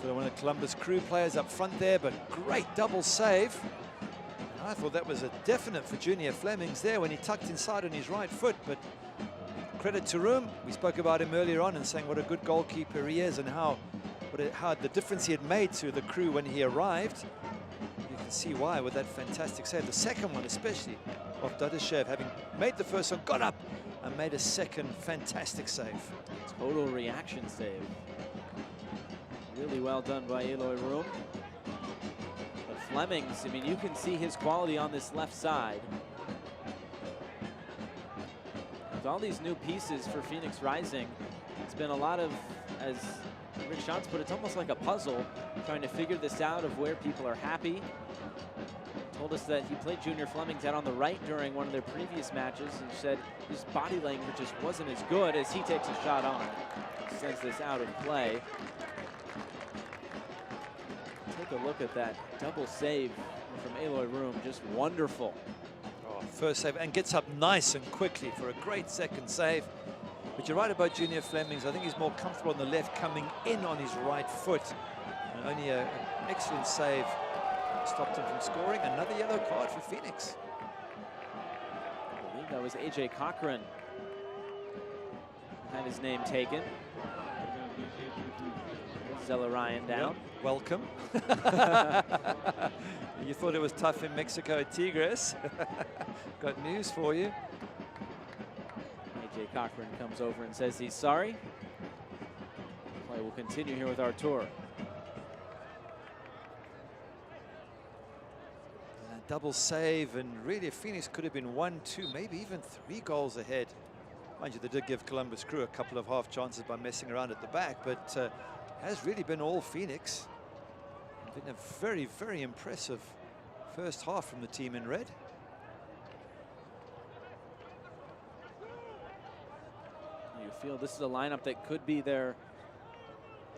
for one of the Columbus Crew players up front there, but great double save. I thought that was a definite for Junior Flemings there when he tucked inside on his right foot, but credit to Room. We spoke about him earlier on and saying what a good goalkeeper he is and how the difference he had made to the Crew when he arrived. You can see why with that fantastic save. The second one especially, of Dadashev, having made the first one, got up and made a second fantastic save. Total reaction save. Really well done by Eloy Room. But Flemings, I mean, you can see his quality on this left side. With all these new pieces for Phoenix Rising, it's been a lot of, as Rick Schatz put it, it's almost like a puzzle, trying to figure this out of where people are happy. Told us that he played Junior Flemings out on the right during one of their previous matches and said his body language just wasn't as good as he takes a shot on. Sends this out of play. Take a look at that double save from Eloy Room, just wonderful. Oh, first save, and gets up nice and quickly for a great second save. But you're right about Junior Flemings. I think he's more comfortable on the left, coming in on his right foot. And only an excellent save stopped him from scoring. Another yellow card for Phoenix. I believe that was AJ Cochran had his name taken. Zella Ryan down. Yep. Welcome. You thought it was tough in Mexico at Tigres. Got news for you. AJ Cochran comes over and says he's sorry. Play will continue here with Artur. Double save, and really if Phoenix could have been 1, 2, maybe even 3 goals ahead. Mind you, they did give Columbus Crew a couple of half chances by messing around at the back, but has really been all Phoenix. Been a very, very impressive first half from the team in red. You feel this is a lineup that could be their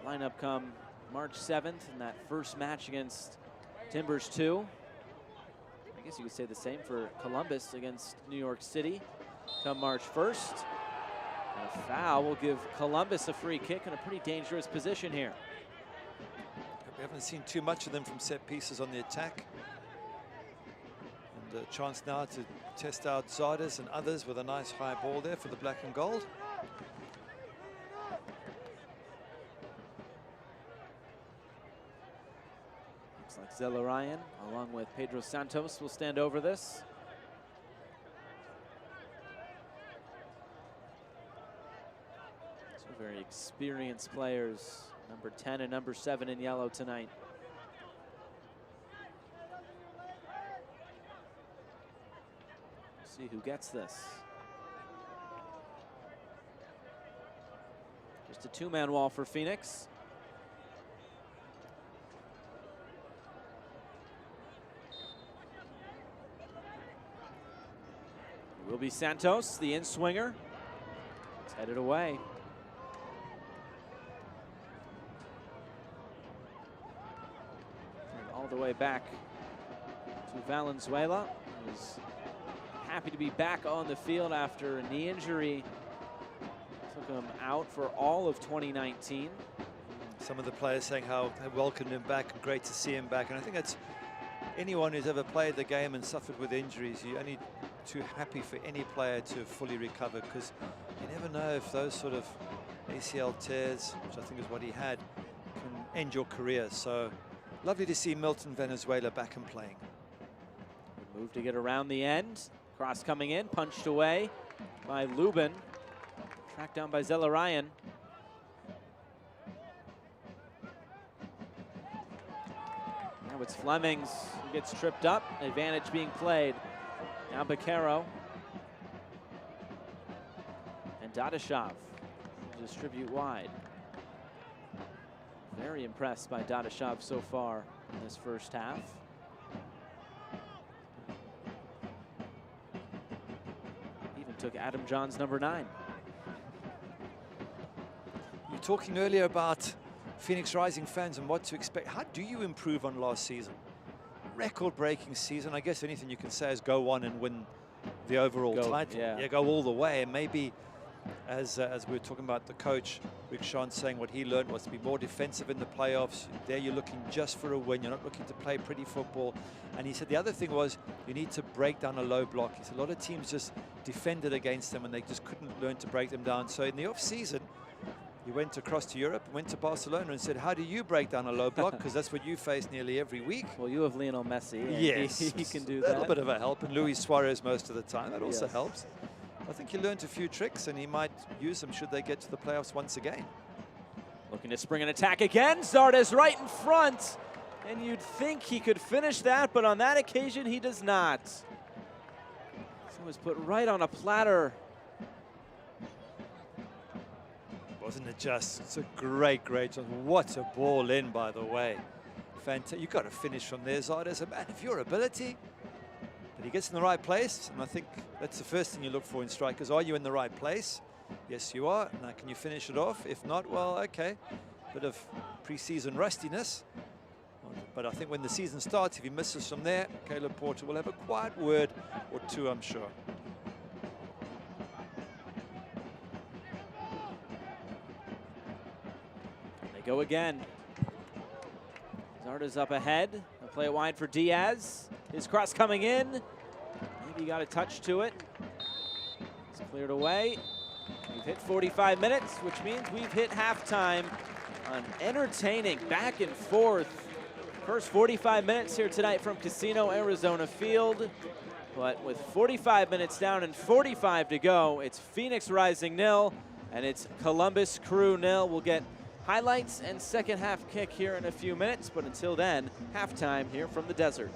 lineup come March 7th in that first match against Timbers 2. I guess you could say the same for Columbus against New York City come March 1st. And a foul will give Columbus a free kick in a pretty dangerous position here. We haven't seen too much of them from set pieces on the attack. And a chance now to test out Zardes and others with a nice high ball there for the black and gold. Looks like Zella Ryan, along with Pedro Santos, will stand over this. Two very experienced players, number 10 and number 7 in yellow tonight. See who gets this. Just a two-man wall for Phoenix. It will be Santos, the in-swinger. It's headed away. And all the way back to Valenzuela, who's happy to be back on the field after a knee injury. Took him out for all of 2019. Some of the players saying how they welcomed him back and great to see him back. And I think that's anyone who's ever played the game and suffered with injuries, you're only too happy for any player to fully recover, because you never know if those sort of ACL tears, which I think is what he had, can end your career. So lovely to see Milton Valenzuela back and playing. Move to get around the end. Cross coming in, punched away by Lubin. Tracked down by Zella Ryan. Now it's Flemings who gets tripped up. Advantage being played. Now Baquero. And Dadashov distribute wide. Very impressed by Dadashov so far in this first half. Even took Adam Johns number 9. You were talking earlier about Phoenix Rising fans and what to expect. How do you improve on last season? Record-breaking season. I guess anything you can say is go on and win the overall title. Yeah, go all the way. And maybe, as we were talking about the coach, Rick Schatz, saying what he learned was to be more defensive in the playoffs. There you're looking just for a win. You're not looking to play pretty football. And he said the other thing was you need to break down a low block. He said a lot of teams just defended against them and they just couldn't learn to break them down. So in the off-season, He went across to Europe, went to Barcelona and said, how do you break down a low block? Because that's what you face nearly every week. Well, you have Lionel Messi. And yes. he can do a that. little bit of a help. And Luis Suarez most of the time. That also Yes. helps. I think he learned a few tricks and he might use them should they get to the playoffs once again. Looking to spring an attack again. Zardes right in front. And you'd think he could finish that, but on that occasion, he does not. So it was put right on a platter. Wasn't it just? It's a great shot. What a ball in, by the way. Fantastic. You've got to finish from there, Zardes. Man, if your ability, but he gets in the right place, and I think that's the first thing you look for in strikers. Are you in the right place? Yes, you are. Now, can you finish it off? If not, well, okay. Bit of pre-season rustiness. But I think when the season starts, if he misses from there, Caleb Porter will have a quiet word or two, I'm sure. They go again. Zardes up ahead. They'll play it wide for Diaz. His cross coming in. Maybe got a touch to it. It's cleared away. We've hit 45 minutes, which means we've hit halftime. An entertaining back and forth. First 45 minutes here tonight from Casino Arizona Field. But with 45 minutes down and 45 to go, it's Phoenix Rising 0 and it's Columbus Crew 0. We'll get highlights and second half kick here in a few minutes, but until then, halftime here from the desert.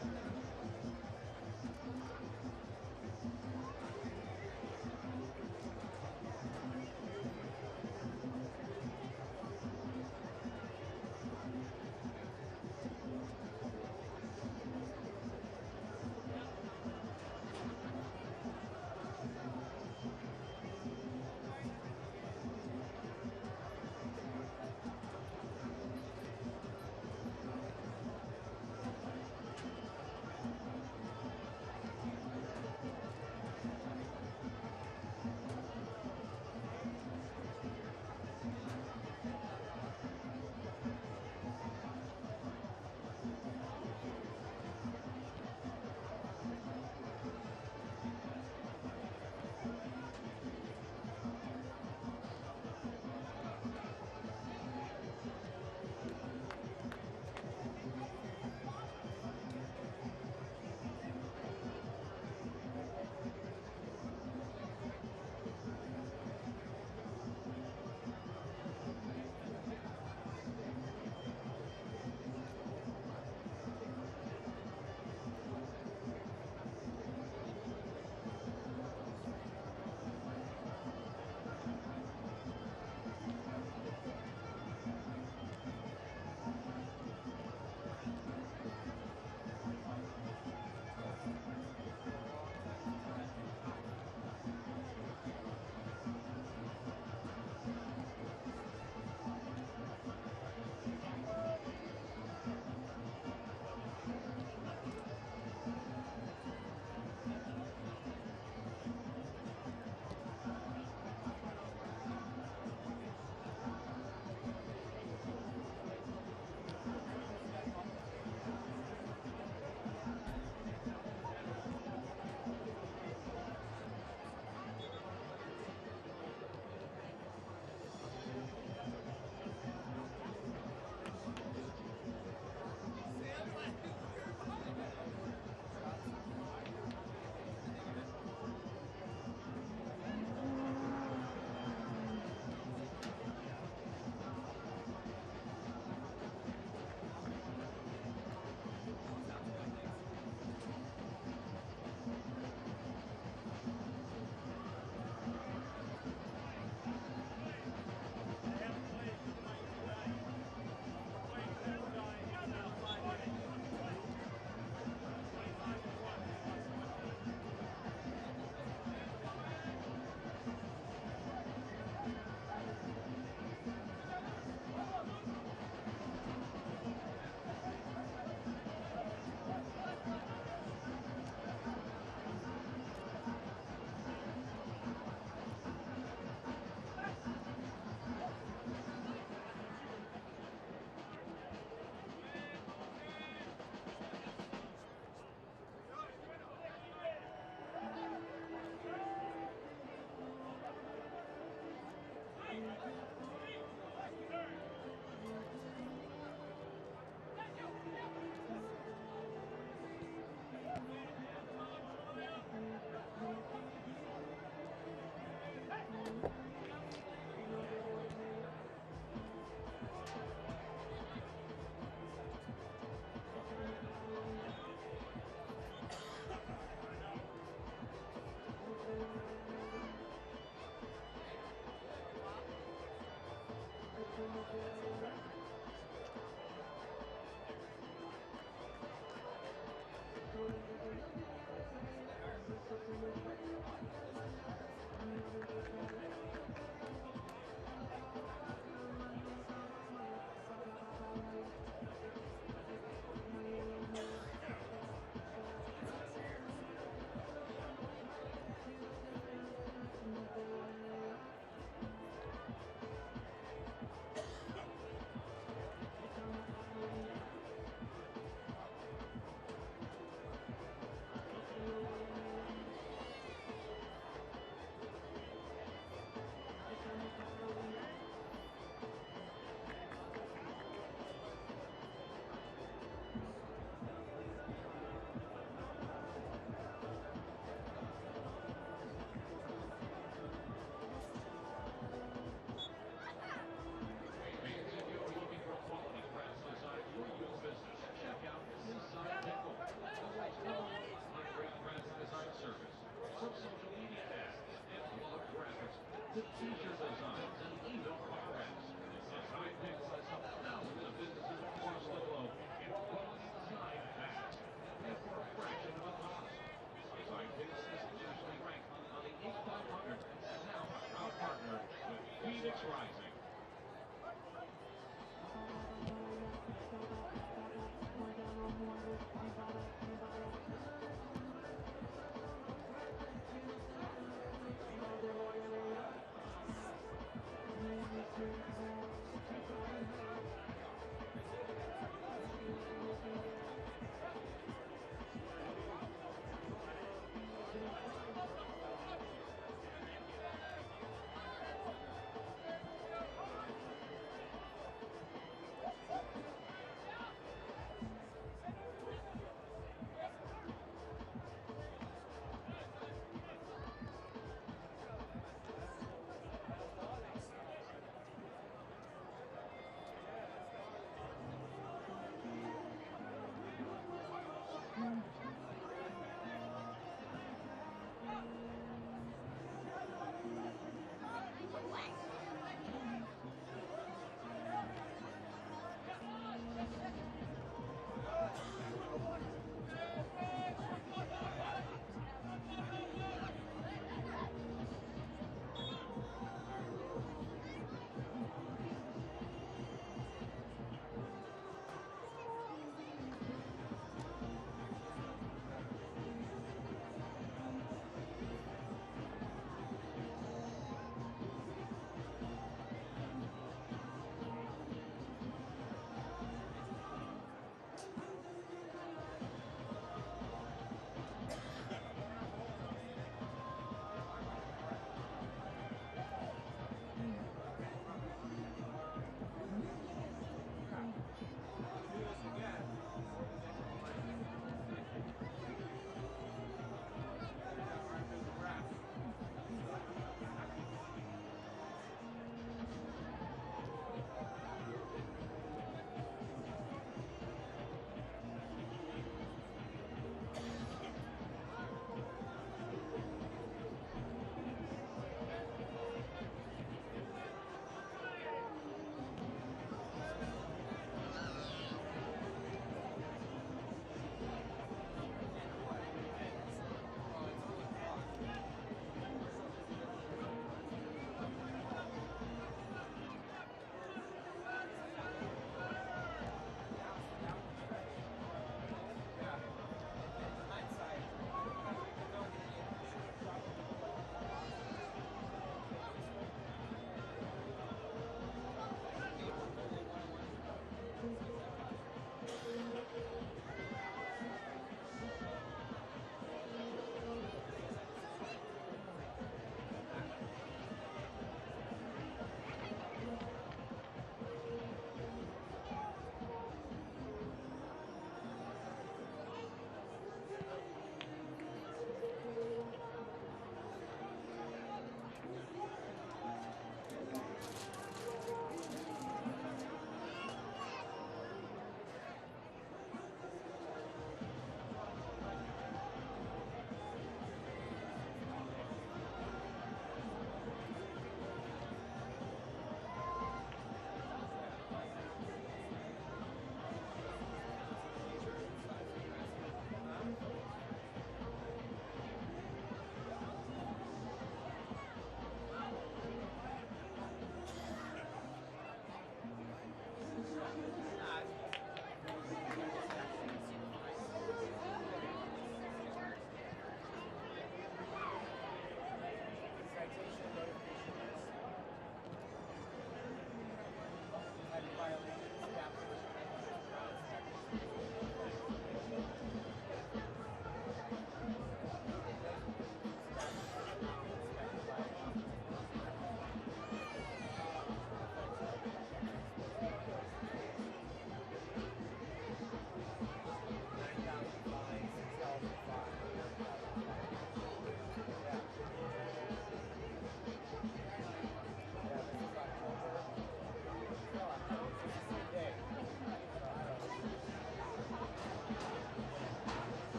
t-shirt designs, and even car wraps. Design picks us up now with the businesses across the globe in quality design bags. And for a fraction of the cost. Design picks is nationally ranked on the Inc. 500 and now a proud partner with Phoenix Rising.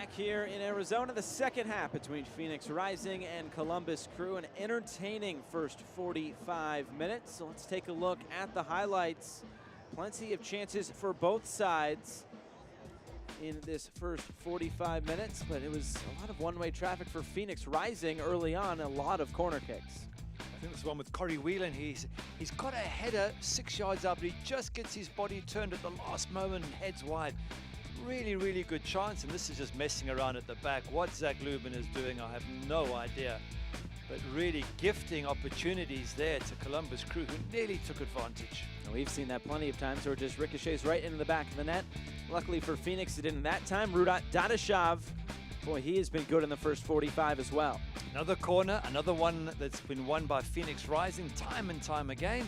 Back here in Arizona, the second half between Phoenix Rising and Columbus Crew. An entertaining first 45 minutes. So let's take a look at the highlights. Plenty of chances for both sides in this first 45 minutes, but it was a lot of one-way traffic for Phoenix Rising early on, a lot of corner kicks. I think there's one with Corey Whelan. He's got a header 6 yards up, but he just gets his body turned at the last moment and heads wide. Really, really good chance, and this is just messing around at the back. What Zach Lubin is doing, I have no idea. But really gifting opportunities there to Columbus Crew, who nearly took advantage. And we've seen that plenty of times where it just ricochets right into the back of the net. Luckily for Phoenix, it didn't that time. Rudat Dadashev, boy, he has been good in the first 45 as well. Another corner, another one that's been won by Phoenix Rising time and time again.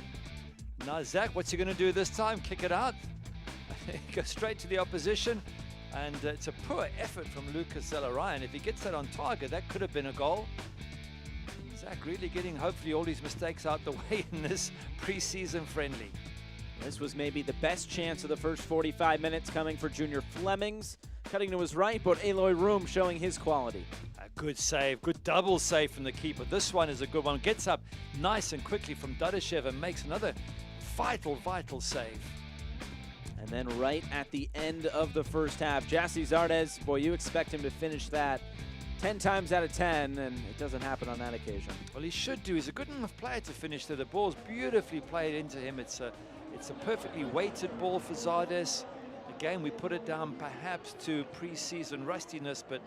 Now Zach, what's he going to do this time? Kick it out? Go straight to the opposition, and it's a poor effort from Lucas Zelarayan. If he gets that on target, that could have been a goal. Zach really getting hopefully all these mistakes out the way in this preseason friendly. This was maybe the best chance of the first 45 minutes coming for Junior Flemings. Cutting to his right, but Aloy Room showing his quality. A good save, good double save from the keeper. This one is a good one. Gets up nice and quickly from Dadashev and makes another vital save. And then right at the end of the first half, Jassy Zardes, boy, you expect him to finish that 10 times out of 10, and it doesn't happen on that occasion. Well, he should do. He's a good enough player to finish there. The ball's beautifully played into him. It's a perfectly weighted ball for Zardes. Again, we put it down perhaps to preseason rustiness, but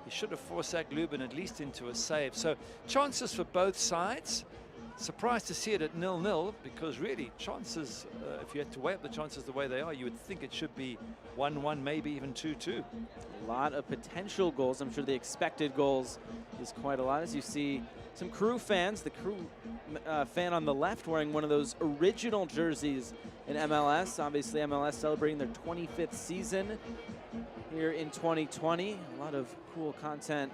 he should have forced Zach Lubin at least into a save. So chances for both sides. Surprised to see it at 0-0, because really chances, if you had to weigh up the chances the way they are, you would think it should be 1-1, maybe even 2-2. A lot of potential goals. I'm sure the expected goals is quite a lot. As you see some Crew fans, the Crew fan on the left wearing one of those original jerseys in MLS. Obviously MLS celebrating their 25th season here in 2020. A lot of cool content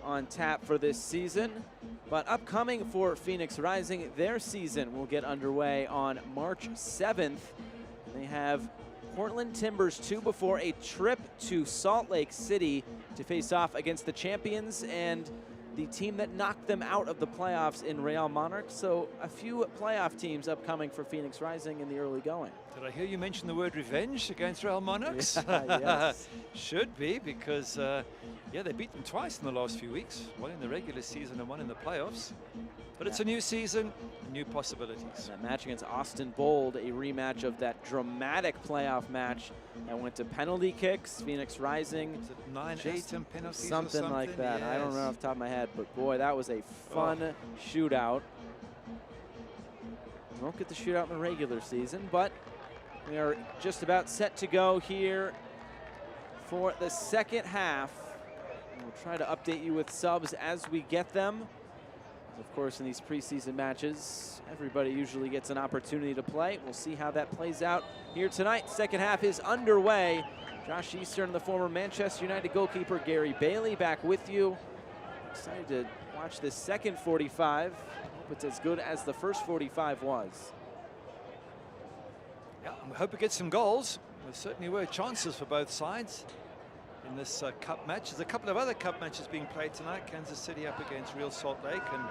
on tap for this season. But upcoming for Phoenix Rising, their season will get underway on March 7th. They have Portland Timbers 2 before a trip to Salt Lake City to face off against the champions and the team that knocked them out of the playoffs in Real Monarchs. So a few playoff teams upcoming for Phoenix Rising in the early going. Did I hear you mention the word revenge against Real Monarchs? Yeah, yes. Should be, because yeah, they beat them twice in the last few weeks. One in the regular season and one in the playoffs. But it's a new season, new possibilities. That match against Austin Bold, a rematch of that dramatic playoff match that went to penalty kicks. Phoenix Rising, Is it 9-8 in penalties something or something like that. Yes. I don't know off the top of my head, but boy, that was a fun shootout. We won't get the shootout in the regular season, but we are just about set to go here for the second half. We'll try to update you with subs as we get them. Of course, in these preseason matches, everybody usually gets an opportunity to play. We'll see how that plays out here tonight. Second half is underway. Josh Eastern, the former Manchester United goalkeeper, Gary Bailey, back with you. Excited to watch this second 45. Hope it's as good as the first 45 was. Yeah, we hope we get some goals. There certainly were chances for both sides in this cup match. There's a couple of other cup matches being played tonight. Kansas City up against Real Salt Lake and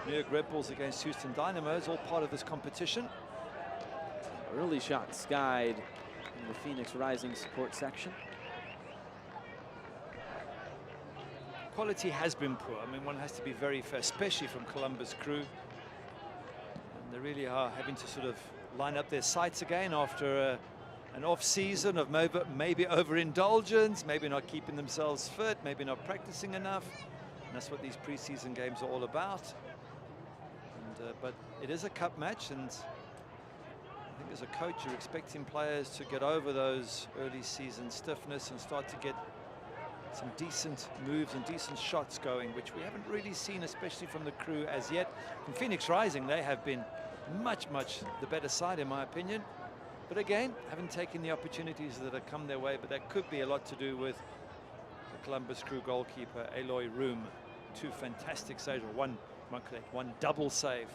New York Red Bulls against Houston Dynamos, all part of this competition. Early shot skied in the Phoenix Rising support section. Quality has been poor. I mean, one has to be very fair, especially from Columbus Crew. And they really are having to sort of line up their sights again after an off-season of maybe overindulgence, maybe not keeping themselves fit, maybe not practicing enough. And that's what these preseason games are all about. And, but it is a cup match, and I think as a coach, you're expecting players to get over those early season stiffness and start to get some decent moves and decent shots going, which we haven't really seen, especially from the Crew as yet. From Phoenix Rising, they have been much the better side, in my opinion. But again, haven't taken the opportunities that have come their way, but that could be a lot to do with the Columbus Crew goalkeeper, Aloy Room. Two fantastic saves, one double save.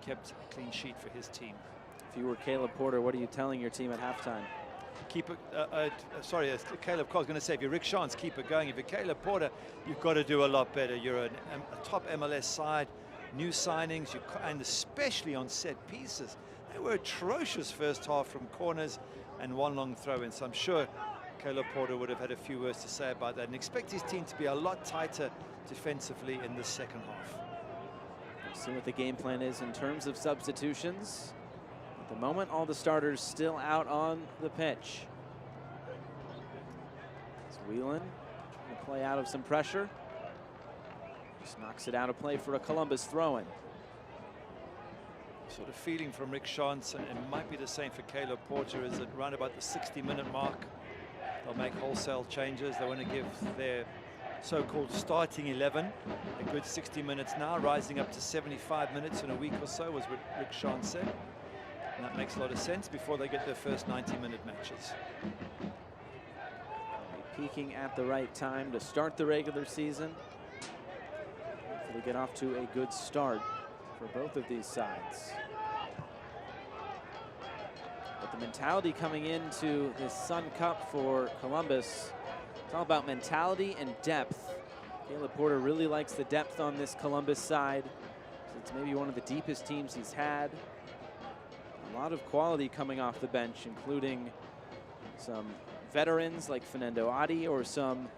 Kept a clean sheet for his team. If you were Caleb Porter, what are you telling your team at halftime? keeper, Caleb Cole's going to say, if you're Rick Shant's, keep it going. If you're Caleb Porter, you've got to do a lot better. You're a top MLS side, new signings, and especially on set pieces. They were atrocious first half from corners and one long throw in. So I'm sure Caleb Porter would have had a few words to say about that, and expect his team to be a lot tighter defensively in the second half. We'll see what the game plan is in terms of substitutions. At the moment, all the starters still out on the pitch. It's Whelan trying to play out of some pressure. Just knocks it out of play for a Columbus throw-in. Sort of feeling from Rick Shantz, and it might be the same for Caleb Porter, is that around about the 60-minute mark, they'll make wholesale changes. They want to give their so-called starting 11 a good 60 minutes now, rising up to 75 minutes in a week or so, was what Rick Shantz said. And that makes a lot of sense before they get their first 90-minute matches. Peaking at the right time to start the regular season. Hopefully get off to a good start for both of these sides. But the mentality coming into this Sun Cup for Columbus, it's all about mentality and depth. Caleb Porter really likes the depth on this Columbus side. It's maybe one of the deepest teams he's had. A lot of quality coming off the bench, including some veterans like Fernando Adi, or some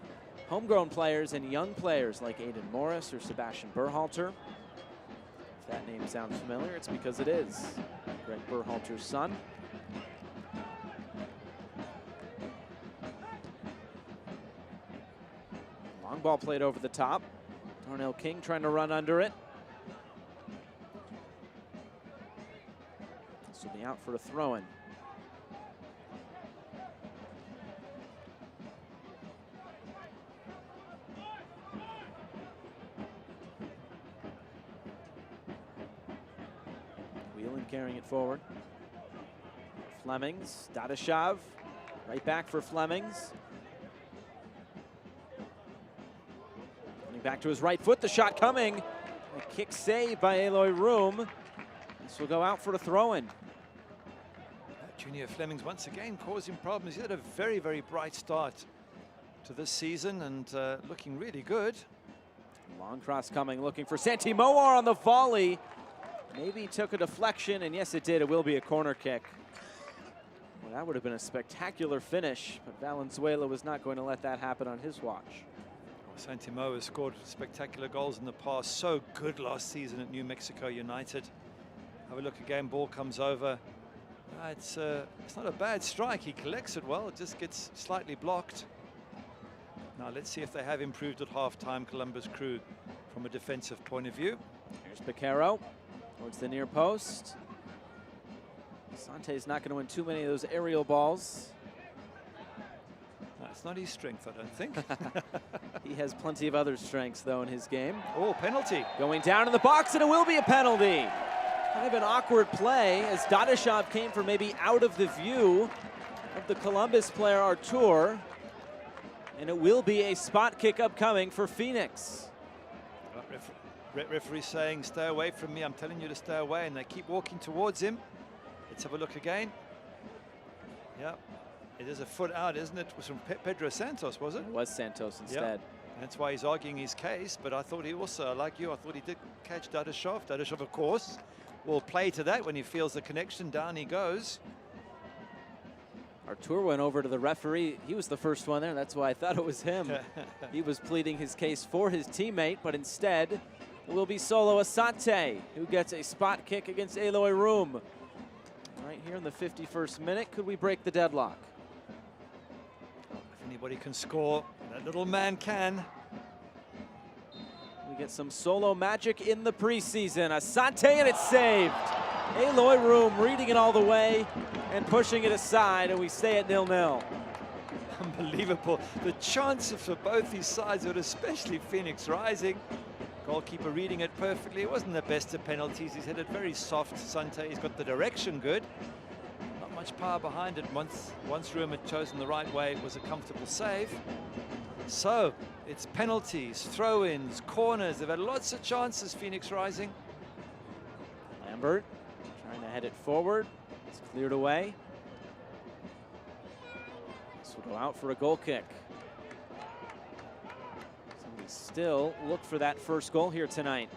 homegrown players and young players like Aiden Morris or Sebastian Berhalter. If that name sounds familiar, it's because it is. Greg Berhalter's son. Long ball played over the top. Darnell King trying to run under it. This will be out for a throw-in. Whelan carrying it forward. Flemings, Dadashev, right back for Flemings. Coming back to his right foot, the shot coming. A kick save by Eloy Room. This will go out for a throw-in. Junior Flemings once again causing problems. He had a very, very bright start to this season and looking really good. Long cross coming, looking for Santi Moar on the volley. Maybe took a deflection, and yes, it did. It will be a corner kick. Well, that would have been a spectacular finish, but Valenzuela was not going to let that happen on his watch. Well, Santi Moar has scored spectacular goals in the past. So good last season at New Mexico United. Have a look again, ball comes over. It's not a bad strike. He collects it well. It just gets slightly blocked. Now let's see if they have improved at halftime, Columbus Crew, from a defensive point of view. Here's Piquero towards the near post. Sante's not going to win too many of those aerial balls. That's not his strength, I don't think. He has plenty of other strengths, though, in his game. Oh, penalty. Going down in the box, and it will be a penalty. Kind of an awkward play as Dadashev came from maybe out of the view of the Columbus player Artur. And it will be a spot kick upcoming for Phoenix. Referee saying, stay away from me. I'm telling you to stay away. And they keep walking towards him. Let's have a look again. Yeah, it is a foot out, isn't it? It was from Pedro Santos, was it? It was Santos instead. Yeah. That's why he's arguing his case. But I thought he also, like you, I thought he did catch Dadashev. Dadashev, of course, will play to that when he feels the connection. Down he goes. Artur went over to the referee. He was the first one there. That's why I thought it was him. He was pleading his case for his teammate, but instead it will be Solo Asante who gets a spot kick against Eloy Room. Right here in the 51st minute, could we break the deadlock? If anybody can score, that little man can. We get some Solo magic in the preseason. Asante, and it's saved. Eloy Room reading it all the way and pushing it aside, and we stay at 0-0. Unbelievable. The chances for both these sides, but especially Phoenix Rising. Goalkeeper reading it perfectly. It wasn't the best of penalties. He's hit it very soft. Sante, he's got the direction good. Not much power behind it. Once Room had chosen the right way, it was a comfortable save. So it's penalties, throw-ins, corners. They've had lots of chances, Phoenix Rising. Lambert trying to head it forward. It's cleared away. will go out for a goal kick. So we still look for that first goal here tonight.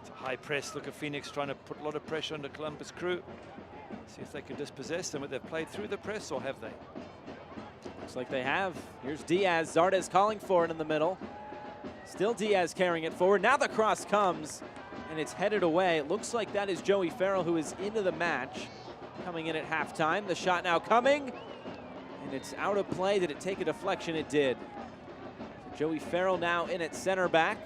It's a high press. Look at Phoenix trying to put a lot of pressure on the Columbus Crew. See if they can dispossess them. Have they played through the press or have they? Looks like they have. Here's Diaz. Zardes calling for it in the middle. Still Diaz carrying it forward. Now the cross comes and it's headed away. It looks like that is Joey Farrell, who is into the match, coming in at halftime. The shot now coming, and it's out of play. Did it take a deflection? It did. So Joey Farrell now in at center back.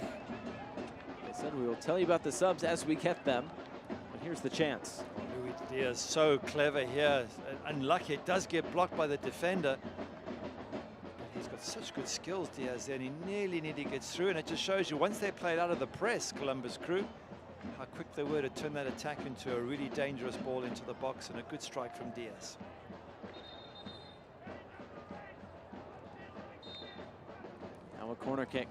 Like I said, we will tell you about the subs as we get them. But here's the chance. Luis Diaz, so clever here. Unlucky, it does get blocked by the defender. He's got such good skills, Diaz, there, and he nearly gets through, and it just shows you once they played out of the press, Columbus Crew, how quick they were to turn that attack into a really dangerous ball into the box, and a good strike from Diaz. Now a corner kick.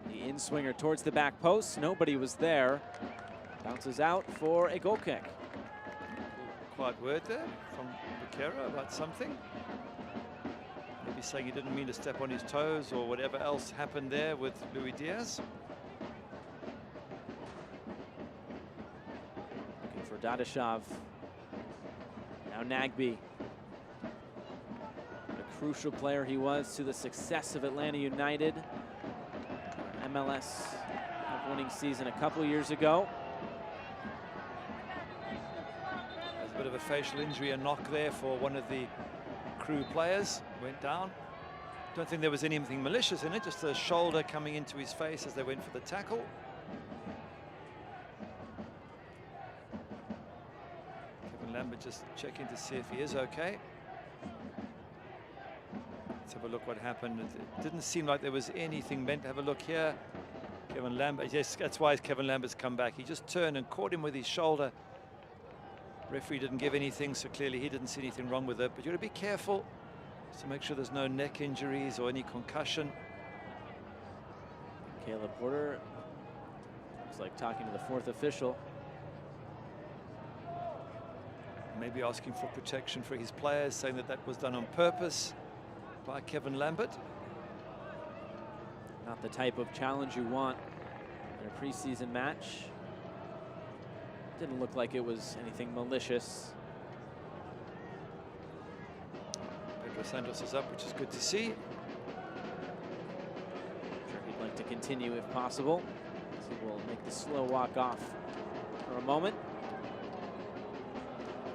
The in-swinger towards the back post. Nobody was there. Bounces out for a goal kick. Quiet word there from Becerra about something. Maybe saying he didn't mean to step on his toes or whatever else happened there with Luis Diaz. Looking for Dadashov. Now Nagbe. A crucial player he was to the success of Atlanta United. MLS winning season a couple years ago. There's a bit of a facial injury, a knock there for one of the Crew players. Went down. Don't think there was anything malicious in it, just a shoulder coming into his face as they went for the tackle. Kevin Lambert just checking to see if he is okay. Let's have a look what happened. It didn't seem like there was anything meant. Have a look here. Kevin Lambert, yes, that's why Kevin Lambert's come back. He just turned and caught him with his shoulder. Referee didn't give anything, so clearly he didn't see anything wrong with it. But you got to be careful just to make sure there's no neck injuries or any concussion. Caleb Porter looks like talking to the fourth official. Maybe asking for protection for his players, saying that that was done on purpose by Kevin Lambert. Not the type of challenge you want in a preseason match. Didn't look like it was anything malicious. Pedro Santos is up, which is good to see. Sure, he'd like to continue if possible. So we'll make the slow walk off for a moment.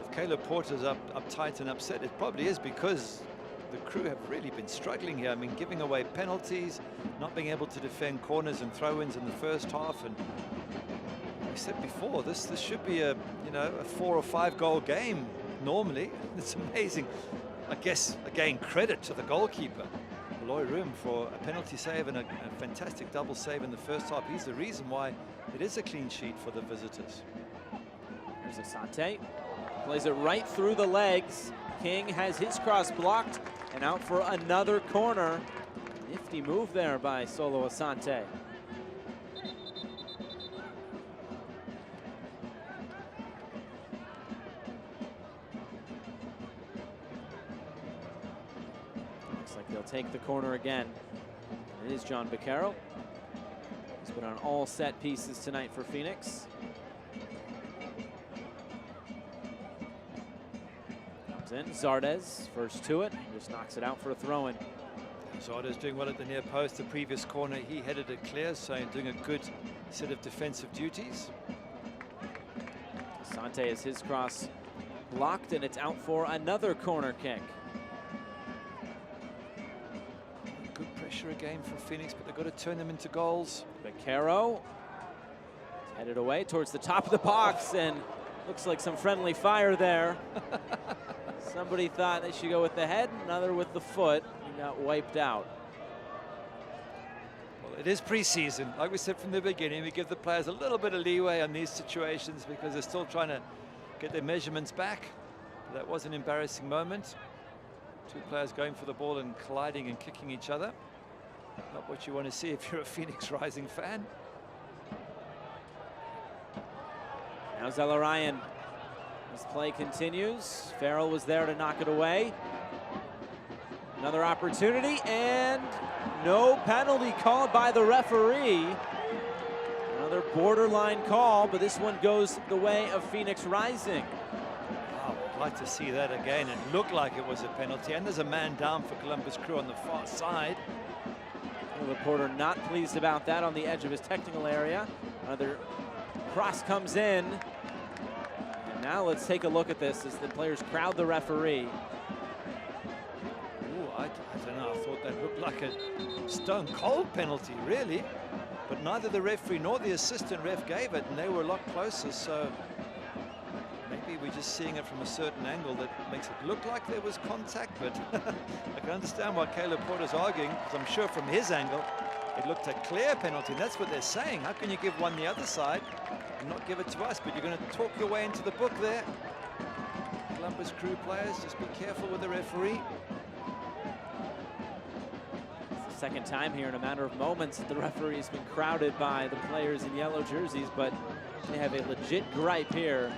If Caleb Porter's uptight and upset, it probably is because the Crew have really been struggling here. I mean, giving away penalties, not being able to defend corners and throw-ins in the first half, and we said before, this should be a 4 or 5 goal game normally. It's amazing. I guess again, credit to the goalkeeper, Loy Room, for a penalty save and a fantastic double save in the first half. He's the reason why it is a clean sheet for the visitors. Here's Asante. Plays it right through the legs. King has his cross blocked and out for another corner. Nifty move there by Solo Asante. They'll take the corner again. It is John Becerra. He's been on all set pieces tonight for Phoenix. Comes in, Zardes, first to it, just knocks it out for a throw-in. Zardes doing well at the near post. The previous corner, he headed it clear, so doing a good set of defensive duties. Asante has his cross blocked, and it's out for another corner kick. Good pressure again from Phoenix, but they've got to turn them into goals. Becerra headed away towards the top of the box, and looks like some friendly fire there. Somebody thought they should go with the head, another with the foot. He got wiped out. Well, it is preseason. Like we said from the beginning, we give the players a little bit of leeway on these situations because they're still trying to get their measurements back. But that was an embarrassing moment. Two players going for the ball and colliding and kicking each other. Not what you want to see if you're a Phoenix Rising fan. Now Zelarayan. This play continues. Farrell was there to knock it away. Another opportunity, and no penalty called by the referee. Another borderline call, but this one goes the way of Phoenix Rising. Wow, I'd like to see that again. It looked like it was a penalty, and there's a man down for Columbus Crew on the far side. Caleb Porter not pleased about that on the edge of his technical area. Another cross comes in. And now let's take a look at this as the players crowd the referee. I don't know, I thought that looked like a stone cold penalty, really. But neither the referee nor the assistant ref gave it, and they were a lot closer, so maybe we're just seeing it from a certain angle that makes it look like there was contact, but I can understand why Caleb Porter's arguing, because I'm sure from his angle, it looked a clear penalty, and that's what they're saying. How can you give one the other side and not give it to us? But you're going to talk your way into the book there. Columbus Crew players, just be careful with the referee. Second time here in a matter of moments that the referee has been crowded by the players in yellow jerseys, but they have a legit gripe here.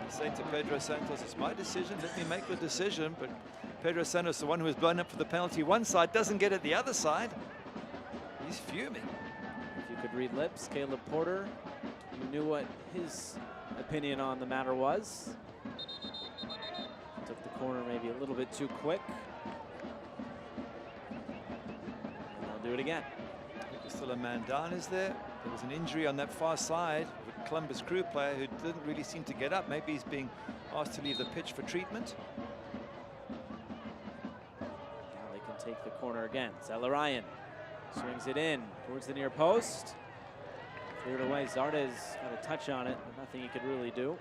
He's saying to Pedro Santos, it's my decision, let me make the decision, but Pedro Santos, the one who was blown up for the penalty one side, doesn't get it the other side. He's fuming. If you could read lips, Caleb Porter, you knew what his opinion on the matter was. Took the corner maybe a little bit too quick. Do it again. There's still a man down, is there? There was an injury on that far side of a Columbus Crew player who didn't really seem to get up. Maybe he's being asked to leave the pitch for treatment. Now they can take the corner again. Zelarayan swings it in towards the near post. Cleared away. Zardes got a touch on it, but nothing he could really do.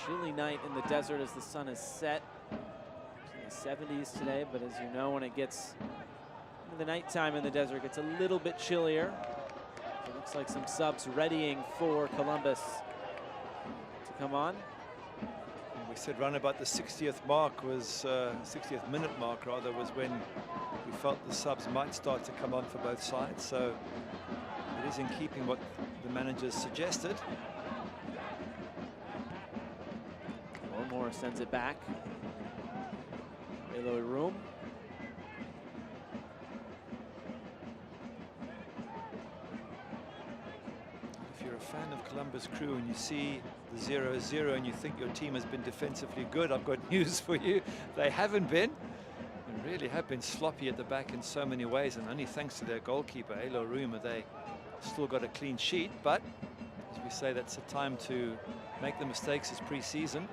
Chilly night in the desert as the sun is set. It's in the 70s today, but as you know, when it gets into the nighttime in the desert, it gets a little bit chillier. So it looks like some subs readying for Columbus to come on. We said round about the 60th mark was, 60th minute mark rather, was when we felt the subs might start to come on for both sides. So it is in keeping what the managers suggested. Sends it back. Eloy Room. If you're a fan of Columbus Crew and you see the 0-0 and you think your team has been defensively good, I've got news for you. They haven't been. They really have been sloppy at the back in so many ways, and only thanks to their goalkeeper, Eloy Room, have they still got a clean sheet. But as we say, that's a time to make the mistakes as pre-season.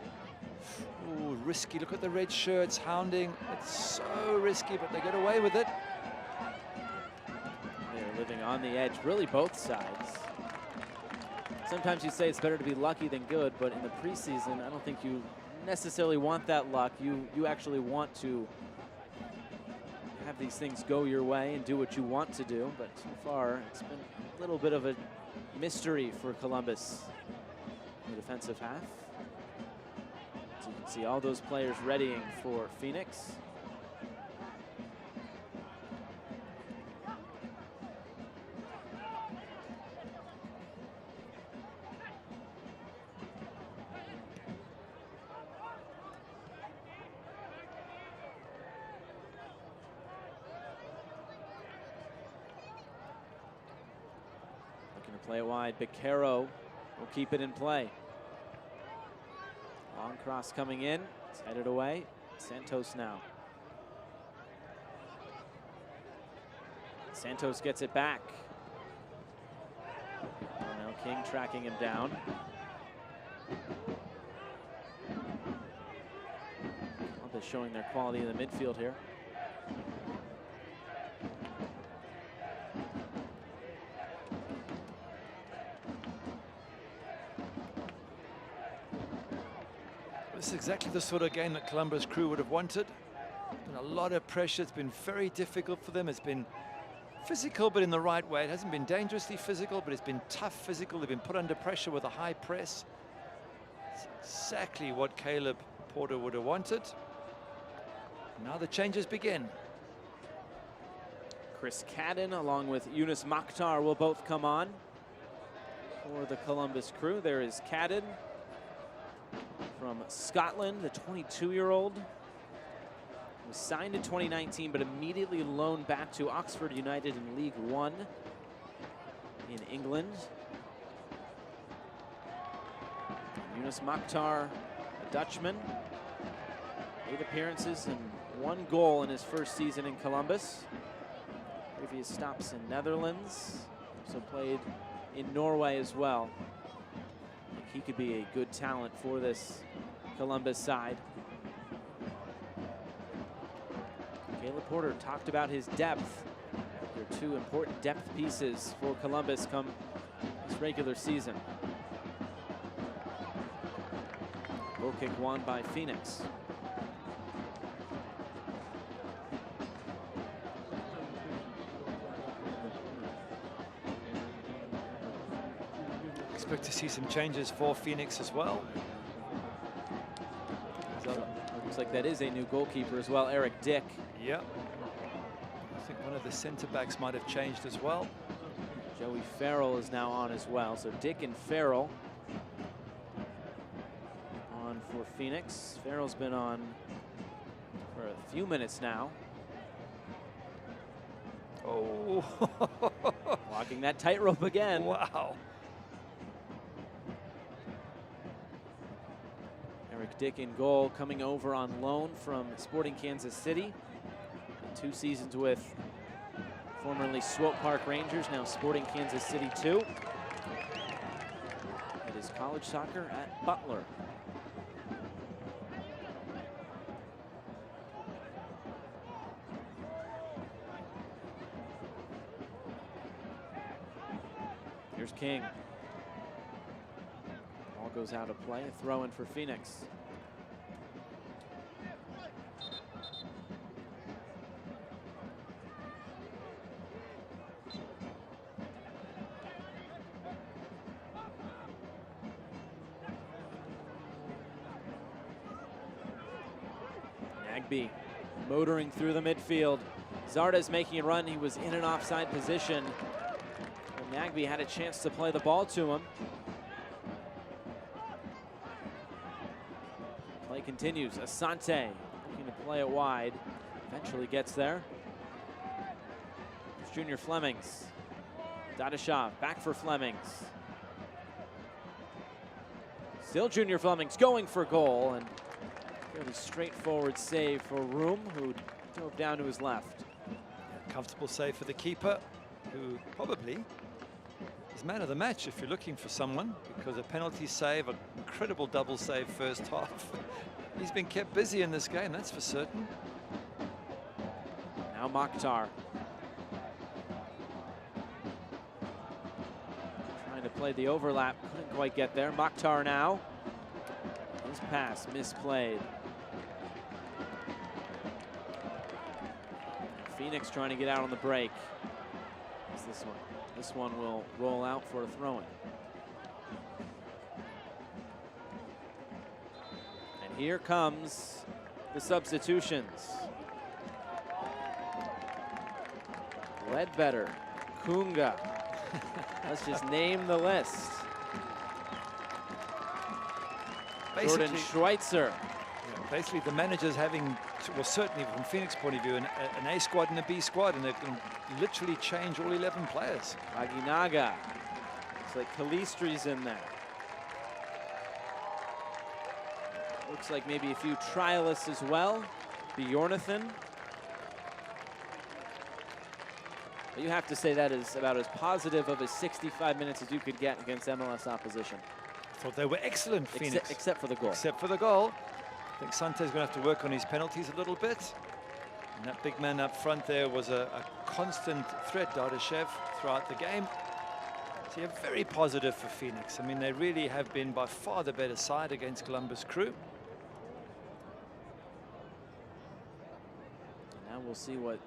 Ooh, risky. Look at the red shirts hounding. It's so risky, but they get away with it. They're living on the edge, really both sides. Sometimes you say it's better to be lucky than good, but in the preseason, I don't think you necessarily want that luck. You actually want to have these things go your way and do what you want to do, but so far it's been a little bit of a mystery for Columbus in the defensive half. So you can see all those players readying for Phoenix. Looking to play it wide. Beccaro will keep it in play. Long cross coming in, it's headed away. Santos now. Santos gets it back. Now King tracking him down. Columbus showing their quality in the midfield here. This is exactly the sort of game that Columbus Crew would have wanted. Been a lot of pressure. It's been very difficult for them. It's been physical, but in the right way. It hasn't been dangerously physical, but it's been tough physical. They've been put under pressure with a high press. It's exactly what Caleb Porter would have wanted. Now the changes begin. Chris Cadden along with Yunus Mokhtar will both come on. for the Columbus Crew. There is Cadden from Scotland, the 22-year-old. Was signed in 2019, but immediately loaned back to Oxford United in League One in England. Yunus Mokhtar, a Dutchman. 8 appearances and 1 goal in his first season in Columbus. Previous stops in Netherlands. Also played in Norway as well. I think he could be a good talent for this Columbus side. Caleb Porter talked about his depth. There are 2 important depth pieces for Columbus come this regular season. Goal kick won by Phoenix. Expect to see some changes for Phoenix as well. So looks like that is a new goalkeeper as well, Eric Dick. Yep. I think one of the center backs might have changed as well. Joey Farrell is now on as well. So Dick and Farrell on for Phoenix. Farrell's been on for a few minutes now. Oh. Walking that tightrope again. Wow. Eric Dick in goal, coming over on loan from Sporting Kansas City. 2 seasons with formerly Swope Park Rangers, now Sporting Kansas City 2. It is college soccer at Butler. Here's King. Ball goes out of play, a throw in for Phoenix. Nagbe motoring through the midfield. Zardes making a run. He was in an offside position. And Nagbe had a chance to play the ball to him. Play continues. Asante looking to play it wide. Eventually gets there. There's Junior Flemings. Dadashov back for Flemings. Still Junior Flemings going for goal, and fairly straightforward save for Room, who dove down to his left. Yeah, comfortable save for the keeper, who probably is man of the match if you're looking for someone, because a penalty save, an incredible double save first half. He's been kept busy in this game, that's for certain. Now Mokhtar. Trying to play the overlap, couldn't quite get there. Mokhtar now. His pass misplayed. Phoenix trying to get out on the break. It's this one. This one will roll out for a throw-in. And here comes the substitutions. Ledbetter, Kunga. Let's just name the list. Jordan Schweitzer. Yeah, basically, the manager's having, well, certainly from Phoenix' point of view, an A squad and a B squad, and they can literally change all 11 players. Aginaga. Looks like Calistri's in there. Looks like maybe a few trialists as well. Bjornathan. But you have to say that is about as positive of a 65 minutes as you could get against MLS opposition. I thought they were excellent, Phoenix. Except for the goal. Except for the goal. I think Sante's going to have to work on his penalties a little bit. And that big man up front there was a constant threat, Dadashev, throughout the game. So yeah, very positive for Phoenix. I mean, they really have been by far the better side against Columbus Crew. And now we'll see what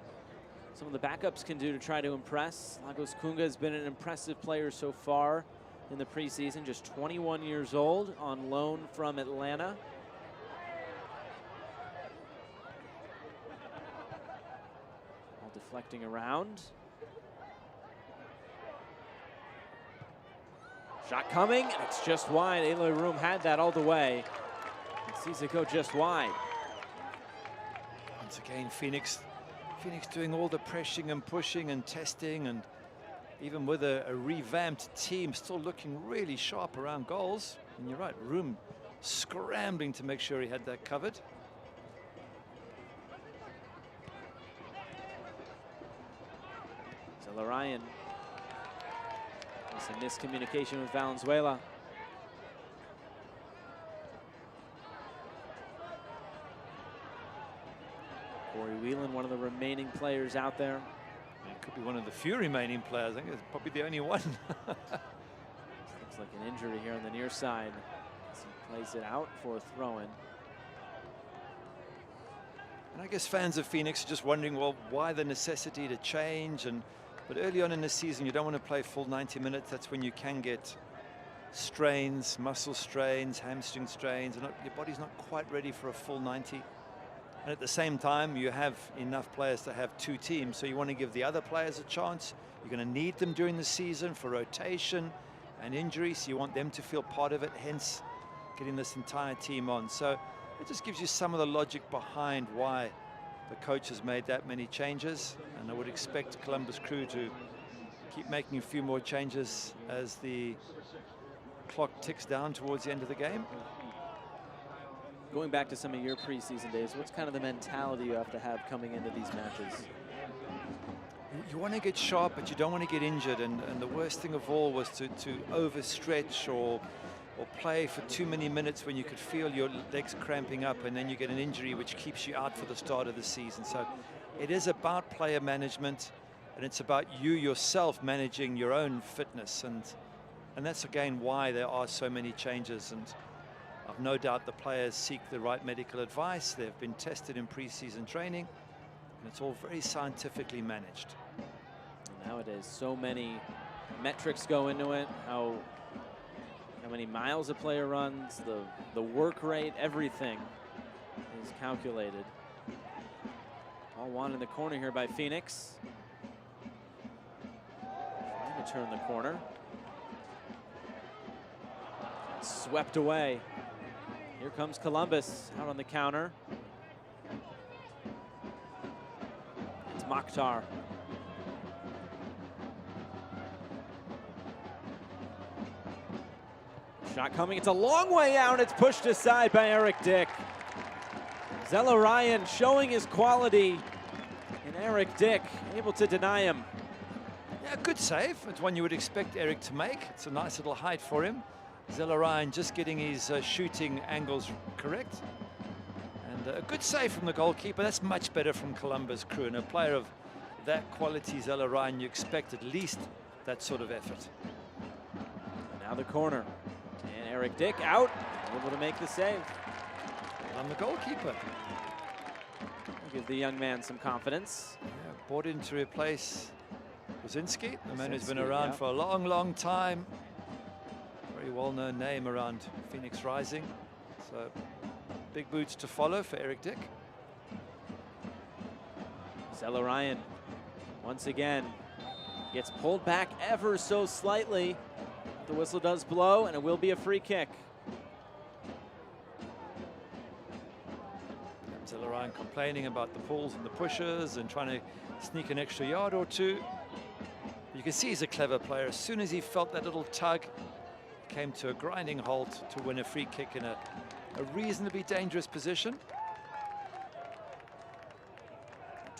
some of the backups can do to try to impress. Lagos Kunga has been an impressive player so far in the preseason, just 21 years old, on loan from Atlanta. All deflecting around. Shot coming, and it's just wide. Eloy Room had that all the way. And sees it go just wide. Once again, Phoenix doing all the pressing and pushing and testing, and even with a revamped team, still looking really sharp around goals. And you're right, Room scrambling to make sure he had that covered. Zelarayan. It's a miscommunication with Valenzuela. Corey Whelan, one of the remaining players out there. It could be one of the few remaining players. I think it's probably the only one. Looks like an injury here on the near side as he plays it out for a throw-in. And I guess fans of Phoenix are just wondering, well, why the necessity to change? But early on in the season, you don't want to play full 90 minutes. That's when you can get strains, muscle strains, hamstring strains, and your body's not quite ready for a full 90. And at the same time, you have enough players to have two teams, so you want to give the other players a chance. You're going to need them during the season for rotation and injuries, so you want them to feel part of it, hence getting this entire team on. So it just gives you some of the logic behind why the coach has made that many changes, and I would expect Columbus Crew to keep making a few more changes as the clock ticks down towards the end of the game. Going back to some of your preseason days, what's kind of the mentality you have to have coming into these matches? You want to get sharp, but you don't want to get injured, and the worst thing of all was to overstretch or play for too many minutes when you could feel your legs cramping up, and then you get an injury which keeps you out for the start of the season. So it is about player management, and it's about you yourself managing your own fitness, and that's again why there are so many changes. And I've no doubt the players seek the right medical advice. They've been tested in preseason training, and it's all very scientifically managed. Nowadays, so many metrics go into it. How many miles a player runs, the work rate, everything is calculated. Ball one in the corner here by Phoenix. Trying to turn the corner. Swept away. Here comes Columbus out on the counter. It's Mokhtar. Shot coming, it's a long way out, it's pushed aside by Eric Dick. Zelarayan showing his quality, and Eric Dick able to deny him. Yeah, good save. It's one you would expect Eric to make. It's a nice little height for him. Zelarayan just getting his shooting angles correct. And a good save from the goalkeeper. That's much better from Columbus Crew. And a player of that quality, Zelarayan, you expect at least that sort of effort. Now the corner. And Eric Dick out, able to make the save. On the goalkeeper. Give the young man some confidence. Yeah, brought in to replace Wazinski, the man who's been Wazinski, around yeah, for a long, long time. Very well-known name around Phoenix Rising. So big boots to follow for Eric Dick. Zelarayan, once again, gets pulled back ever so slightly. The whistle does blow, and it will be a free kick. Zelarayan complaining about the pulls and the pushes and trying to sneak an extra yard or two. You can see he's a clever player. As soon as he felt that little tug, came to a grinding halt to win a free kick in a reasonably dangerous position.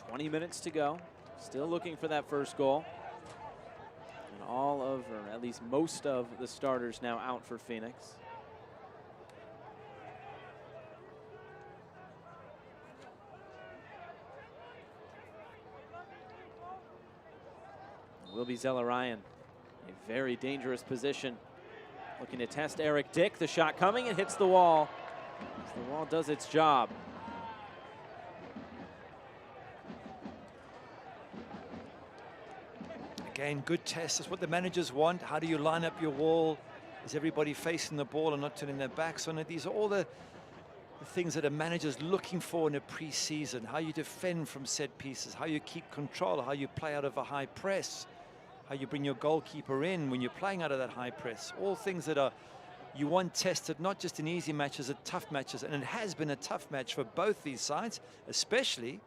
20 minutes to go. Still looking for that first goal. And all of, or at least most of, the starters now out for Phoenix. Will be Zelarayan. A very dangerous position. Looking to test Eric Dick. The shot coming and hits the wall. The wall does its job. Again, good test. That's what the managers want. How do you line up your wall? Is everybody facing the ball and not turning their backs on it? These are all the things that a manager's looking for in a preseason. How you defend from set pieces, how you keep control, how you play out of a high press, how you bring your goalkeeper in when you're playing out of that high press. All things that are you want tested, not just in easy matches, but tough matches. And it has been a tough match for both these sides, especially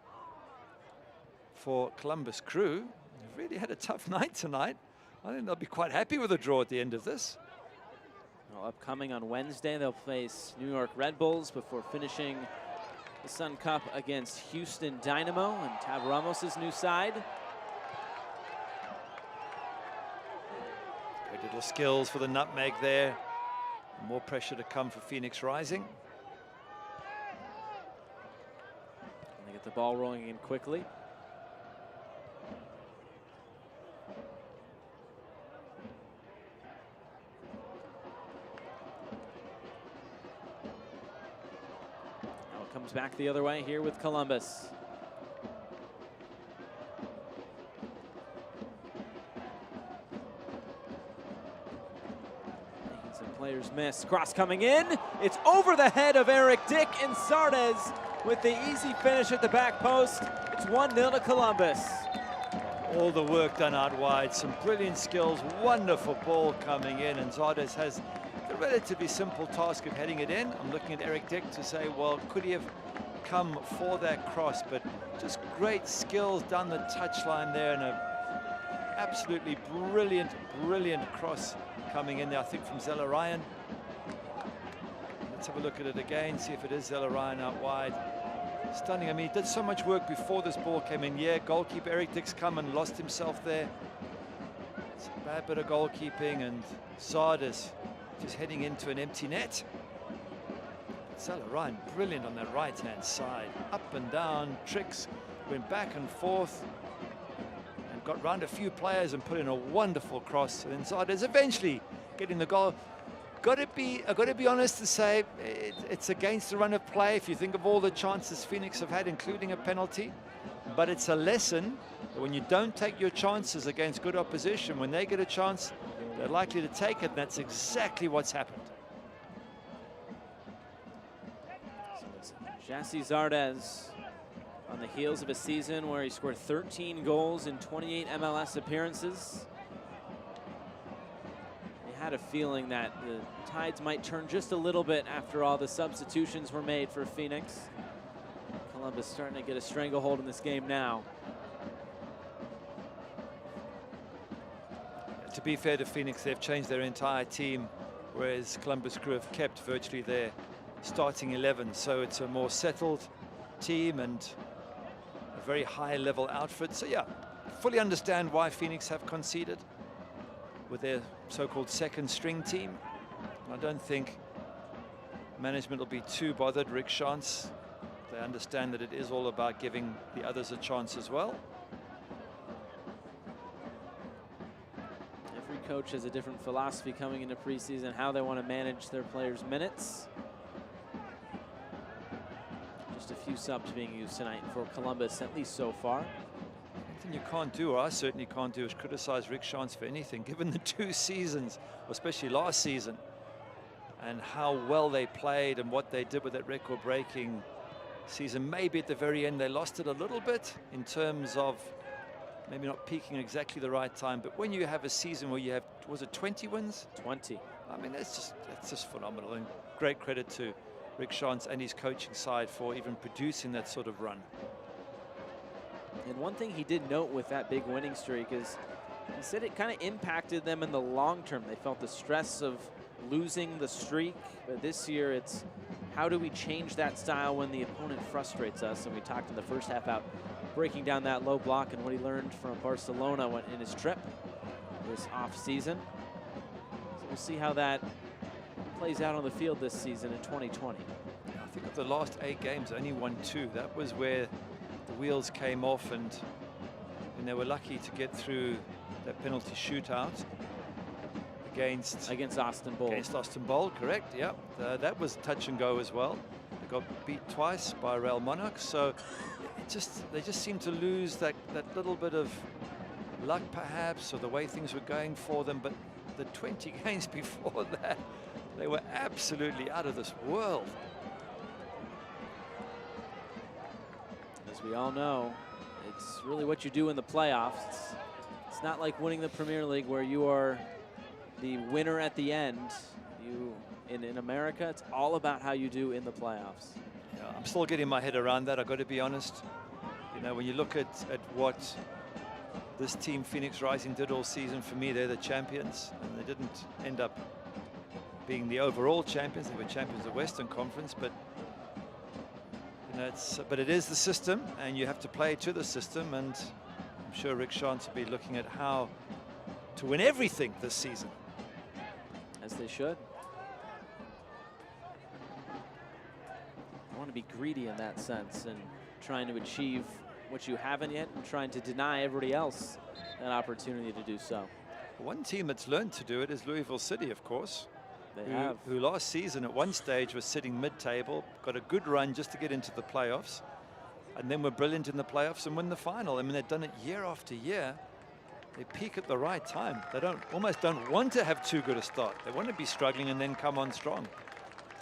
for Columbus Crew. They've really had a tough night tonight. I think they'll be quite happy with a draw at the end of this. Well, upcoming on Wednesday, they'll face New York Red Bulls before finishing the Sun Cup against Houston Dynamo and Tab Ramos' new side. Great little skills for the nutmeg there. More pressure to come for Phoenix Rising. And they get the ball rolling in quickly. Now it comes back the other way here with Columbus. Players miss. Cross coming in. It's over the head of Eric Dick, and Sardes with the easy finish at the back post. It's 1-0 to Columbus. All the work done out wide. Some brilliant skills. Wonderful ball coming in, and Sardes has the relatively simple task of heading it in. I'm looking at Eric Dick to say, well, could he have come for that cross? But just great skills down the touchline there, and a absolutely brilliant, brilliant cross coming in there, I think, from Zelarayan. Let's have a look at it again, see if it is Zelarayan out wide. Stunning. I mean, he did so much work before this ball came in. Yeah, goalkeeper Eric Dick's come and lost himself there. It's a bad bit of goalkeeping, and Sardes just heading into an empty net. Zelarayan, brilliant on that right-hand side. Up and down, tricks, went back and forth. Got round a few players and put in a wonderful cross. And Sardes eventually getting the goal. I've got to be honest to say it's against the run of play if you think of all the chances Phoenix have had, including a penalty. But it's a lesson that when you don't take your chances against good opposition, when they get a chance, they're likely to take it. And that's exactly what's happened. So Jassy Sardes on the heels of a season where he scored 13 goals in 28 MLS appearances. He had a feeling that the tides might turn just a little bit after all the substitutions were made for Phoenix. Columbus starting to get a stranglehold in this game now. To be fair to Phoenix, they've changed their entire team, whereas Columbus Crew have kept virtually their starting 11. So it's a more settled team and a very high-level outfit. So yeah, fully understand why Phoenix have conceded with their so-called second-string team. I don't think management will be too bothered. Rick Schantz, they understand that it is all about giving the others a chance as well. Every coach has a different philosophy coming into preseason, how they want to manage their players' minutes. Just a few subs being used tonight for Columbus, at least so far. One thing you can't do, or I certainly can't do, is criticize Rick Schantz for anything, given the 2 seasons, especially last season, and how well they played and what they did with that record-breaking season. Maybe at the very end they lost it a little bit in terms of maybe not peaking exactly the right time, but when you have a season where you have, was it 20 wins? 20. I mean, that's just phenomenal, and great credit to Rick Schantz and his coaching side for even producing that sort of run. And one thing he did note with that big winning streak is he said it kind of impacted them in the long term. They felt the stress of losing the streak, but this year it's how do we change that style when the opponent frustrates us? And we talked in the first half about breaking down that low block and what he learned from Barcelona in his trip this off season. So we'll see how that plays out on the field this season in 2020. I think of the last 8 games, only won 2. That was where the wheels came off, and they were lucky to get through that penalty shootout against Austin Bold. Against Austin Bold, correct? Yep. That was touch and go as well. They got beat twice by Real Monarchs, so they just seemed to lose that little bit of luck, perhaps, or the way things were going for them. But the 20 games before that, they were absolutely out of this world. As we all know, it's really what you do in the playoffs. It's It's not like winning the Premier League where you are the winner at the end. In America, it's all about how you do in the playoffs. Yeah, I'm still getting my head around that, I've got to be honest. You know, when you look at what this team, Phoenix Rising, did all season, for me, they're the champions. And they didn't end up being the overall champions. They were champions of the Western Conference, but you know, but it is the system, and you have to play to the system. And I'm sure Rick Shantz will be looking at how to win everything this season. As they should. Want to be greedy in that sense and trying to achieve what you haven't yet and trying to deny everybody else an opportunity to do so. One team that's learned to do it is Louisville City, of course. They have. Who last season at one stage was sitting mid-table, got a good run just to get into the playoffs, and then were brilliant in the playoffs and win the final. I mean, they've done it year after year. They peak at the right time. They almost don't want to have too good a start. They want to be struggling and then come on strong.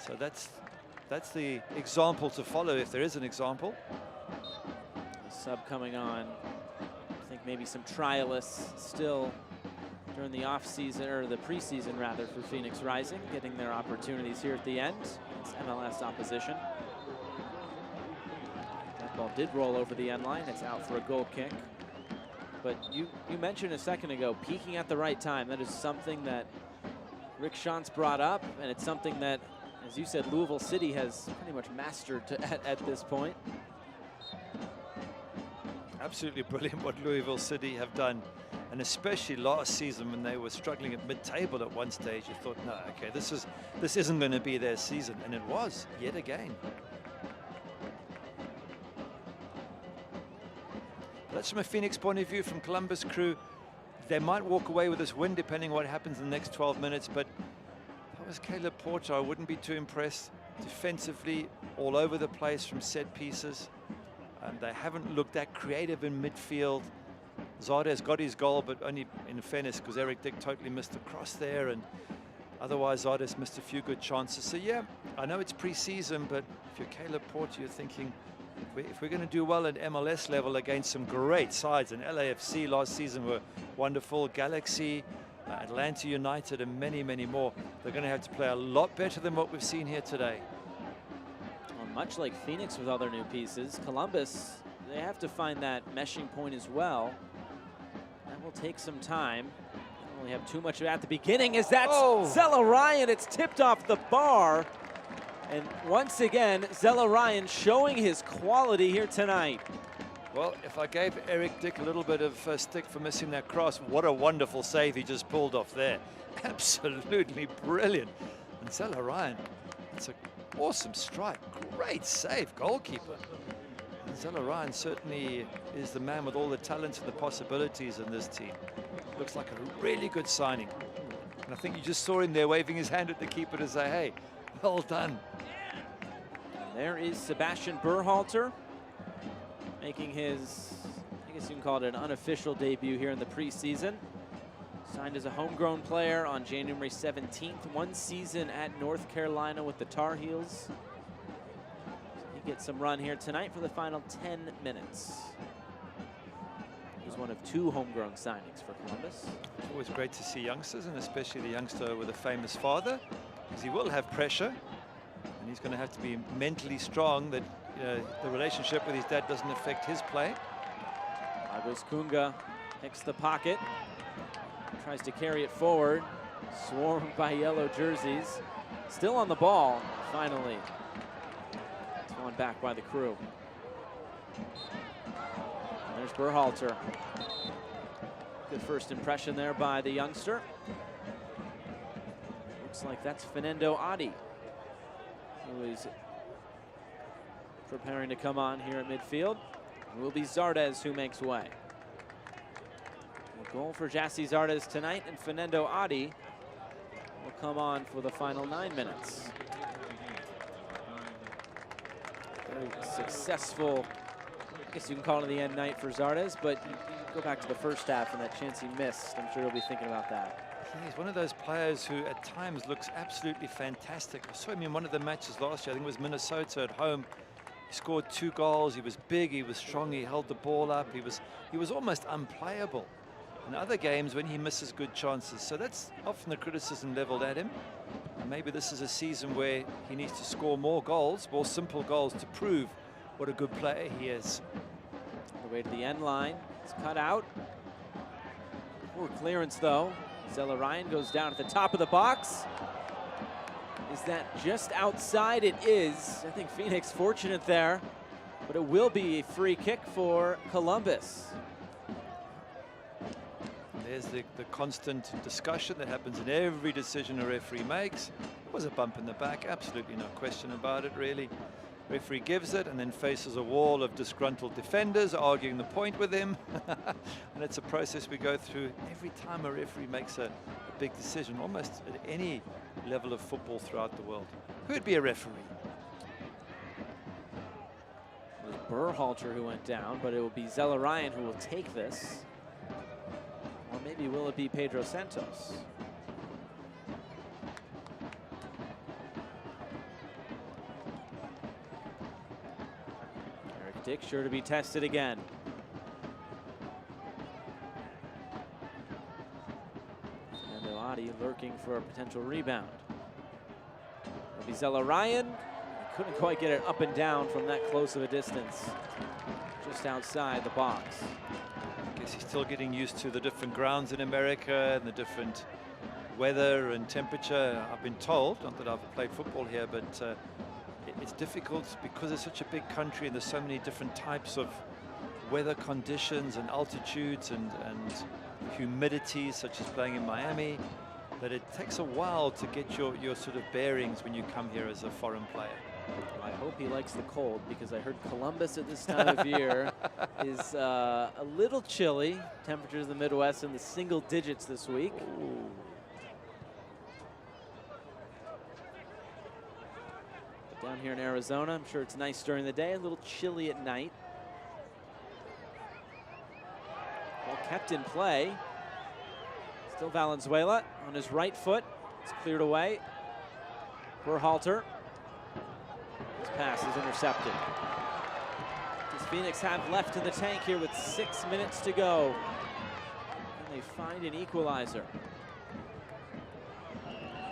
So that's the example to follow, if there is an example. The sub coming on. I think maybe some trialists still during the off-season, or the preseason rather, for Phoenix Rising, getting their opportunities here at the end. It's MLS opposition. That ball did roll over the end line. It's out for a goal kick. But you mentioned a second ago, peaking at the right time. That is something that Rick Shantz brought up, and it's something that, as you said, Louisville City has pretty much mastered at this point. Absolutely brilliant what Louisville City have done. And especially last season when they were struggling at mid-table at one stage, you thought, no, okay, this isn't going to be their season. And it was, yet again. That's from a Phoenix point of view. From Columbus Crew, they might walk away with this win depending on what happens in the next 12 minutes. But if I was Caleb Porter, I wouldn't be too impressed. Defensively, all over the place from set pieces. They haven't looked that creative in midfield. Zardes got his goal, but only in fairness because Eric Dick totally missed the cross there, and otherwise Zardes missed a few good chances. So yeah, I know it's pre-season, but if you're Caleb Porter, you're thinking, if we're going to do well at MLS level against some great sides, and LAFC last season were wonderful, Galaxy, Atlanta United, and many, many more, they're going to have to play a lot better than what we've seen here today. Well, much like Phoenix with all their new pieces, Columbus, they have to find that meshing point as well. That will take some time. Don't really have too much of it at the beginning, as that's Zella Ryan. It's tipped off the bar. And once again, Zella Ryan showing his quality here tonight. Well, if I gave Eric Dick a little bit of stick for missing that cross, what a wonderful save he just pulled off there. Absolutely brilliant. And Zella Ryan, it's an awesome strike. Great save, goalkeeper. And Zella Ryan certainly is the man with all the talents and the possibilities in this team. Looks like a really good signing. And I think you just saw him there waving his hand at the keeper to say, hey, well done. And there is Sebastian Berhalter making his, I guess you can call it an unofficial debut here in the preseason. Signed as a homegrown player on January 17th. 1 season at North Carolina with the Tar Heels. So he gets some run here tonight for the final 10 minutes. He's one of 2 homegrown signings for Columbus. It's always great to see youngsters, and especially the youngster with a famous father, because he will have pressure, and he's going to have to be mentally strong that the relationship with his dad doesn't affect his play. Lagos Kunga picks the pocket, tries to carry it forward, swarmed by yellow jerseys. Still on the ball, finally. It's won back by the Crew. And there's Berhalter. Good first impression there by the youngster. Looks like that's Fernando Adi, who is preparing to come on here at midfield. It will be Zardes who makes way. A goal for Jassy Zardes tonight, and Fernando Adi will come on for the final 9 minutes. Very successful, I guess you can call it the end night for Zardes, but you go back to the first half and that chance he missed, I'm sure he'll be thinking about that. He's one of those players who at times looks absolutely fantastic. I saw him in one of the matches last year, I think it was Minnesota at home. He scored 2 goals, he was big, he was strong, he held the ball up, he was almost unplayable. in other games when he misses good chances. So that's often the criticism leveled at him. And maybe this is a season where he needs to score more goals, more simple goals, to prove what a good player he is. The way to the end line. It's cut out. Poor clearance, though. Zelarayan goes down at the top of the box. Is that just outside? It is. I think Phoenix fortunate there, but it will be a free kick for Columbus. There's the constant discussion that happens in every decision a referee makes. It was a bump in the back, absolutely no question about it, really. Referee gives it and then faces a wall of disgruntled defenders arguing the point with him. And it's a process we go through every time a referee makes a big decision, almost at any level of football throughout the world. Who'd be a referee? It was Berhalter who went down, but it will be Zelarayan who will take this. Or maybe will it be Pedro Santos? Eric Dick sure to be tested again. Fernando Adi lurking for a potential rebound. It'll be Zelarayan. He couldn't quite get it up and down from that close of a distance. Just outside the box. I guess he's still getting used to the different grounds in America and the different weather and temperature. I've been told, not that I've played football here, but it's difficult because it's such a big country and there's so many different types of weather conditions and altitudes and humidity, such as playing in Miami, that it takes a while to get your sort of bearings when you come here as a foreign player. Well, I hope he likes the cold, because I heard Columbus at this time of year is a little chilly. Temperatures in the Midwest in the single digits this week. Ooh. But down here in Arizona, I'm sure it's nice during the day, a little chilly at night. Well kept in play. Still Valenzuela on his right foot. It's cleared away. Berhalter. His pass is intercepted. Does Phoenix have left in the tank here with 6 minutes to go? Can they find an equalizer?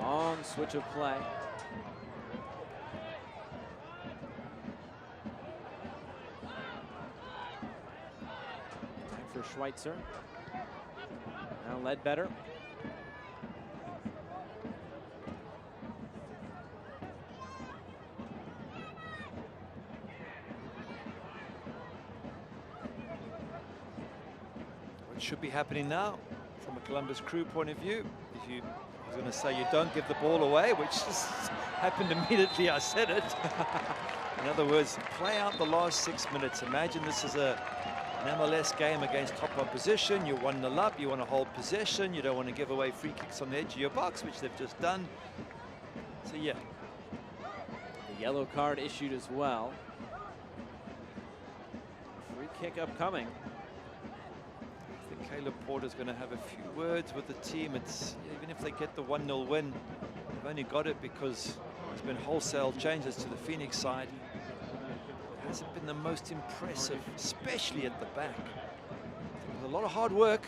Long switch of play. Back for Schweitzer. Now Ledbetter. What should be happening now from a Columbus Crew point of view? If you, I was going to say you don't give the ball away, which just happened immediately I said it. In other words, play out the last 6 minutes. Imagine this is an MLS game against top opposition. You're 1-0 up, you want to hold possession, you don't want to give away free kicks on the edge of your box, which they've just done. So yeah. The yellow card issued as well. Free kick upcoming. I think Caleb Porter's going to have a few words with the team. It's even if they get the 1-0 win, they've only got it because there's been wholesale changes to the Phoenix side. It hasn't been the most impressive, especially at the back. There's a lot of hard work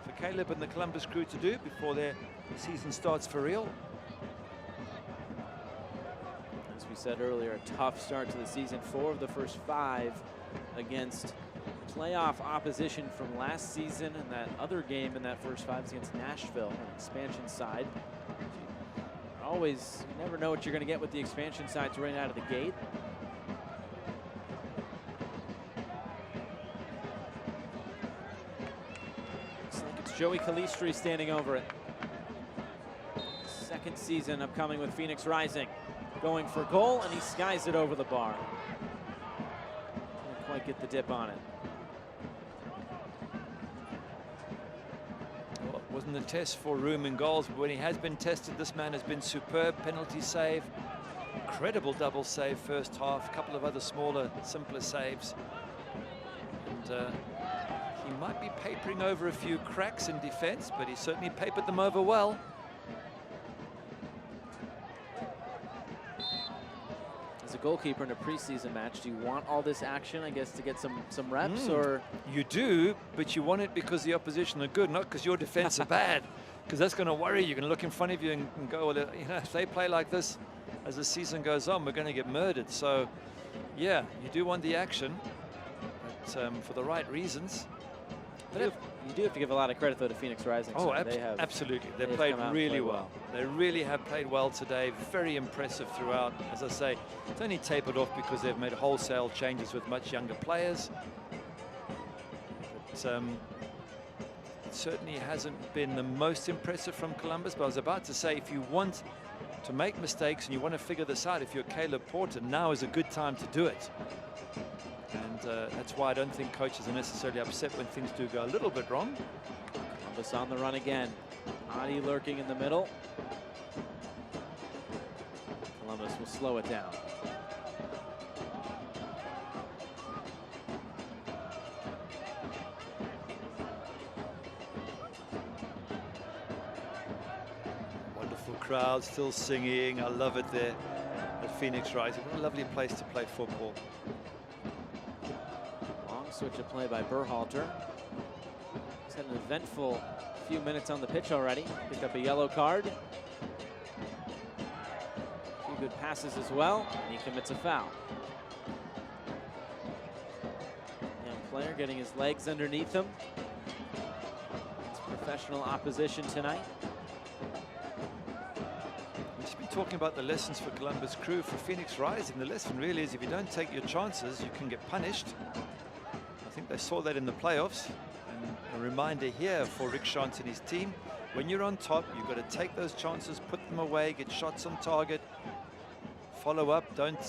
for Caleb and the Columbus Crew to do before the season starts for real. As we said earlier, a tough start to the season. 4 of the first 5 against playoff opposition from last season, and that other game in that first 5 is against Nashville, an expansion side. You never know what you're going to get with the expansion sides right out of the gate. Looks like it's Joey Calistri standing over it. Second season upcoming with Phoenix Rising. Going for goal, and he skies it over the bar. Didn't quite get the dip on it. Well, it wasn't a test for room and goals, but when he has been tested, this man has been superb. Penalty save, incredible double save first half, a couple of other smaller, simpler saves. And he might be papering over a few cracks in defense, but he certainly papered them over well. goalkeeper in a preseason match, do you want all this action, I guess, to get some reps, or? You do, but you want it because the opposition are good, not because your defense are bad, because that's going to worry you. You're going to look in front of you and go, well, you know, if they play like this as the season goes on, we're going to get murdered. So, yeah, you do want the action, but for the right reasons. But you do have to give a lot of credit, though, to Phoenix Rising. Oh, so absolutely. They played really well. They really have played well today. Very impressive throughout. As I say, it's only tapered off because they've made wholesale changes with much younger players. But, it certainly hasn't been the most impressive from Columbus. But I was about to say, if you want to make mistakes and you want to figure this out, if you're Caleb Porter, now is a good time to do it. And that's why I don't think coaches are necessarily upset when things do go a little bit wrong. Columbus on the run again. Adi lurking in the middle. Columbus will slow it down. Wonderful crowd still singing. I love it there at Phoenix Rising. What a lovely place to play football. Switch of play by Berhalter. He's had an eventful few minutes on the pitch already. Picked up a yellow card. A few good passes as well, and he commits a foul. Young player getting his legs underneath him. It's professional opposition tonight. We should be talking about the lessons for Columbus Crew. For Phoenix Rising, the lesson really is if you don't take your chances, you can get punished. I think they saw that in the playoffs, and a reminder here for Rick Shantz and his team: when you're on top, you've got to take those chances, put them away, get shots on target, follow up. Don't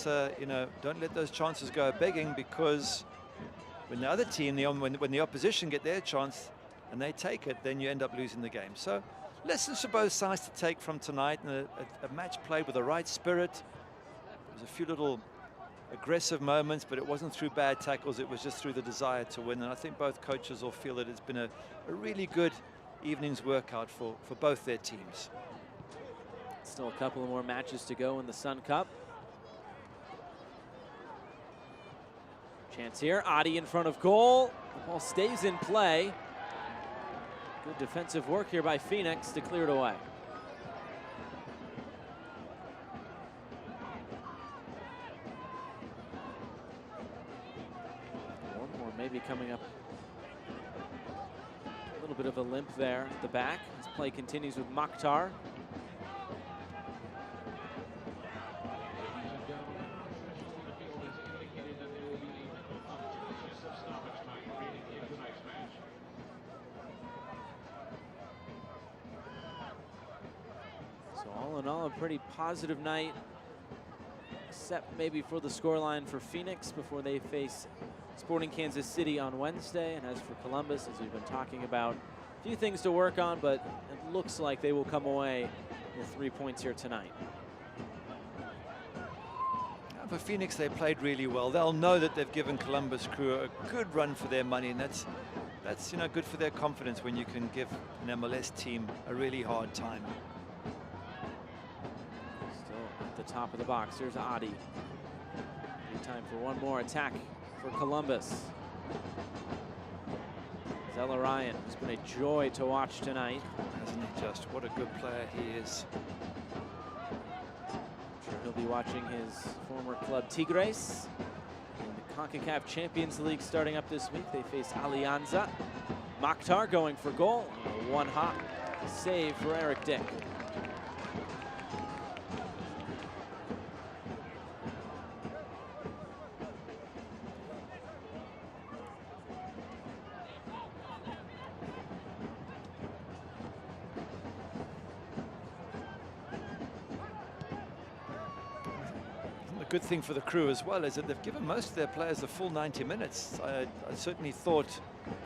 don't let those chances go begging, because when the other team, when the opposition get their chance and they take it, then you end up losing the game. So lessons for both sides to take from tonight, and a match played with the right spirit. There's a few little aggressive moments, but it wasn't through bad tackles, it was just through the desire to win. And I think both coaches will feel that it's been a really good evening's workout for both their teams. Still a couple of more matches to go in the Sun Cup. Chance here, Adi in front of goal. The ball stays in play. Good defensive work here by Phoenix to clear it away. Maybe coming up. A little bit of a limp there at the back. This play continues with Mokhtar. So all in all, a pretty positive night, except maybe for the scoreline for Phoenix before they face Sporting Kansas City on Wednesday. And as for Columbus, as we've been talking about, a few things to work on, but it looks like they will come away with 3 points here tonight. For Phoenix, they played really well. They'll know that they've given Columbus Crew a good run for their money, and that's good for their confidence when you can give an MLS team a really hard time. Still at the top of the box. Here's Adi. Time for one more attack for Columbus. Zella Ryan, who's been a joy to watch tonight. Hasn't he just? What a good player he is. I'm sure he'll be watching his former club Tigres in the CONCACAF Champions League starting up this week. They face Alianza. Mokhtar going for goal. One hop save for Eric Dick. Good thing for the Crew as well is that they've given most of their players the full 90 minutes. I certainly thought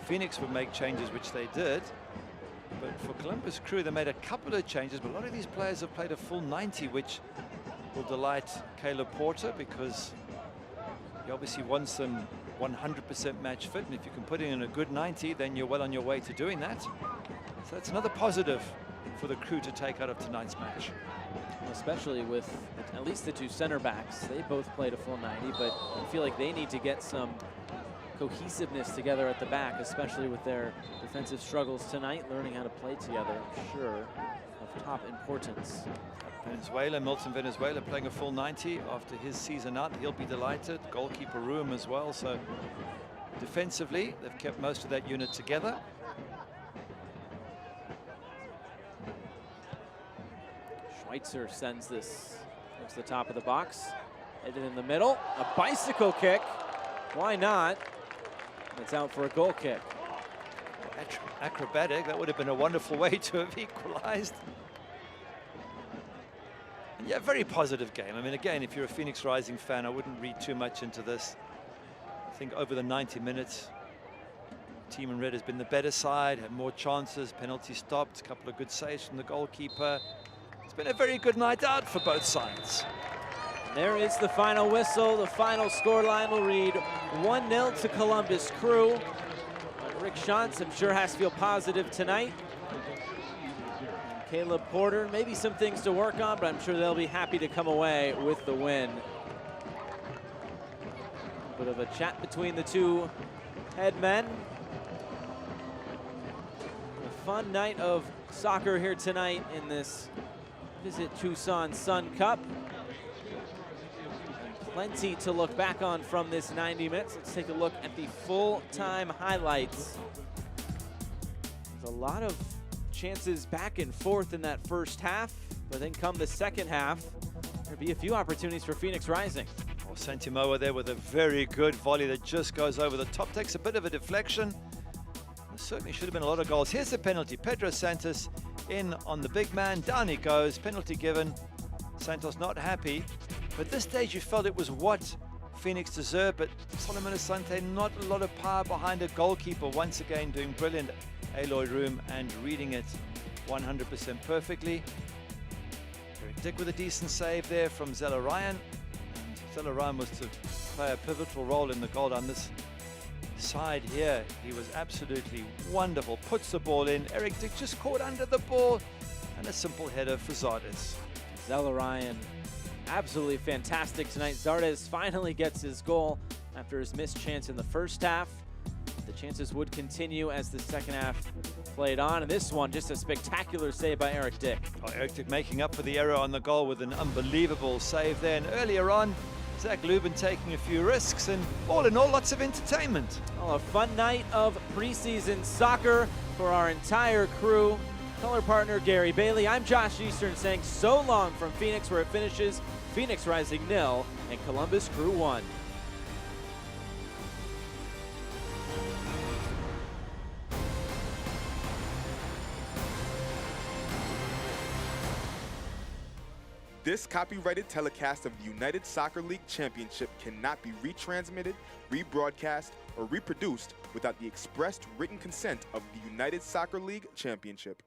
Phoenix would make changes, which they did. But for Columbus Crew, they made a couple of changes, but a lot of these players have played a full 90, which will delight Caleb Porter, because he obviously wants them 100% match fit. And if you can put in a good 90, then you're well on your way to doing that. So that's another positive for the Crew to take out of tonight's match. Especially with at least the two center backs. They both played a full 90, but I feel like they need to get some cohesiveness together at the back, especially with their defensive struggles tonight. Learning how to play together, I'm sure, of top importance. Milton Venezuela playing a full 90 after his season out. He'll be delighted. Goalkeeper room as well. So defensively, they've kept most of that unit together. Schweitzer sends this towards the top of the box. Headed in the middle. A bicycle kick. Why not? It's out for a goal kick. Acrobatic. That would have been a wonderful way to have equalized. Yeah, very positive game. I mean, again, if you're a Phoenix Rising fan, I wouldn't read too much into this. I think over the 90 minutes, Team in Red has been the better side, had more chances, penalty stopped, a couple of good saves from the goalkeeper. It's been a very good night out for both sides. There is the final whistle. The final scoreline will read 1-0 to Columbus Crew. Rick Shantz, I'm sure, has to feel positive tonight. Caleb Porter, maybe some things to work on, but I'm sure they'll be happy to come away with the win. A bit of a chat between the two head men. A fun night of soccer here tonight in this Visit Tucson Sun Cup. And plenty to look back on from this 90 minutes. Let's take a look at the full-time highlights. There's a lot of chances back and forth in that first half, but then come the second half, there'll be a few opportunities for Phoenix Rising. Well, Santimoa there with a very good volley that just goes over the top, takes a bit of a deflection. There certainly should have been a lot of goals. Here's the penalty. Pedro Santos in on the big man. Down he goes. Penalty given. Santos not happy. But at this stage you felt it was what Phoenix deserved, but Solomon Asante, not a lot of power behind a goalkeeper. Once again doing brilliant Aloy room and reading it 100% perfectly. Eric Dick with a decent save there from Zella Ryan. And Zella Ryan was to play a pivotal role in the goal on this side here. He was absolutely wonderful. Puts the ball in. Eric Dick just caught under the ball. And a simple header for Zardes. Zella Ryan, absolutely fantastic tonight. Zardes finally gets his goal after his missed chance in the first half. The chances would continue as the second half played on. And this one, just a spectacular save by Eric Dick. Oh, Eric Dick making up for the error on the goal with an unbelievable save there. And earlier on, Zach Lubin taking a few risks, and all in all, lots of entertainment. Well, a fun night of preseason soccer for our entire crew. Color partner Gary Bailey. I'm Josh Eastern saying so long from Phoenix, where it finishes Phoenix Rising 0 and Columbus Crew 1. This copyrighted telecast of the United Soccer League Championship cannot be retransmitted, rebroadcast, or reproduced without the expressed written consent of the United Soccer League Championship.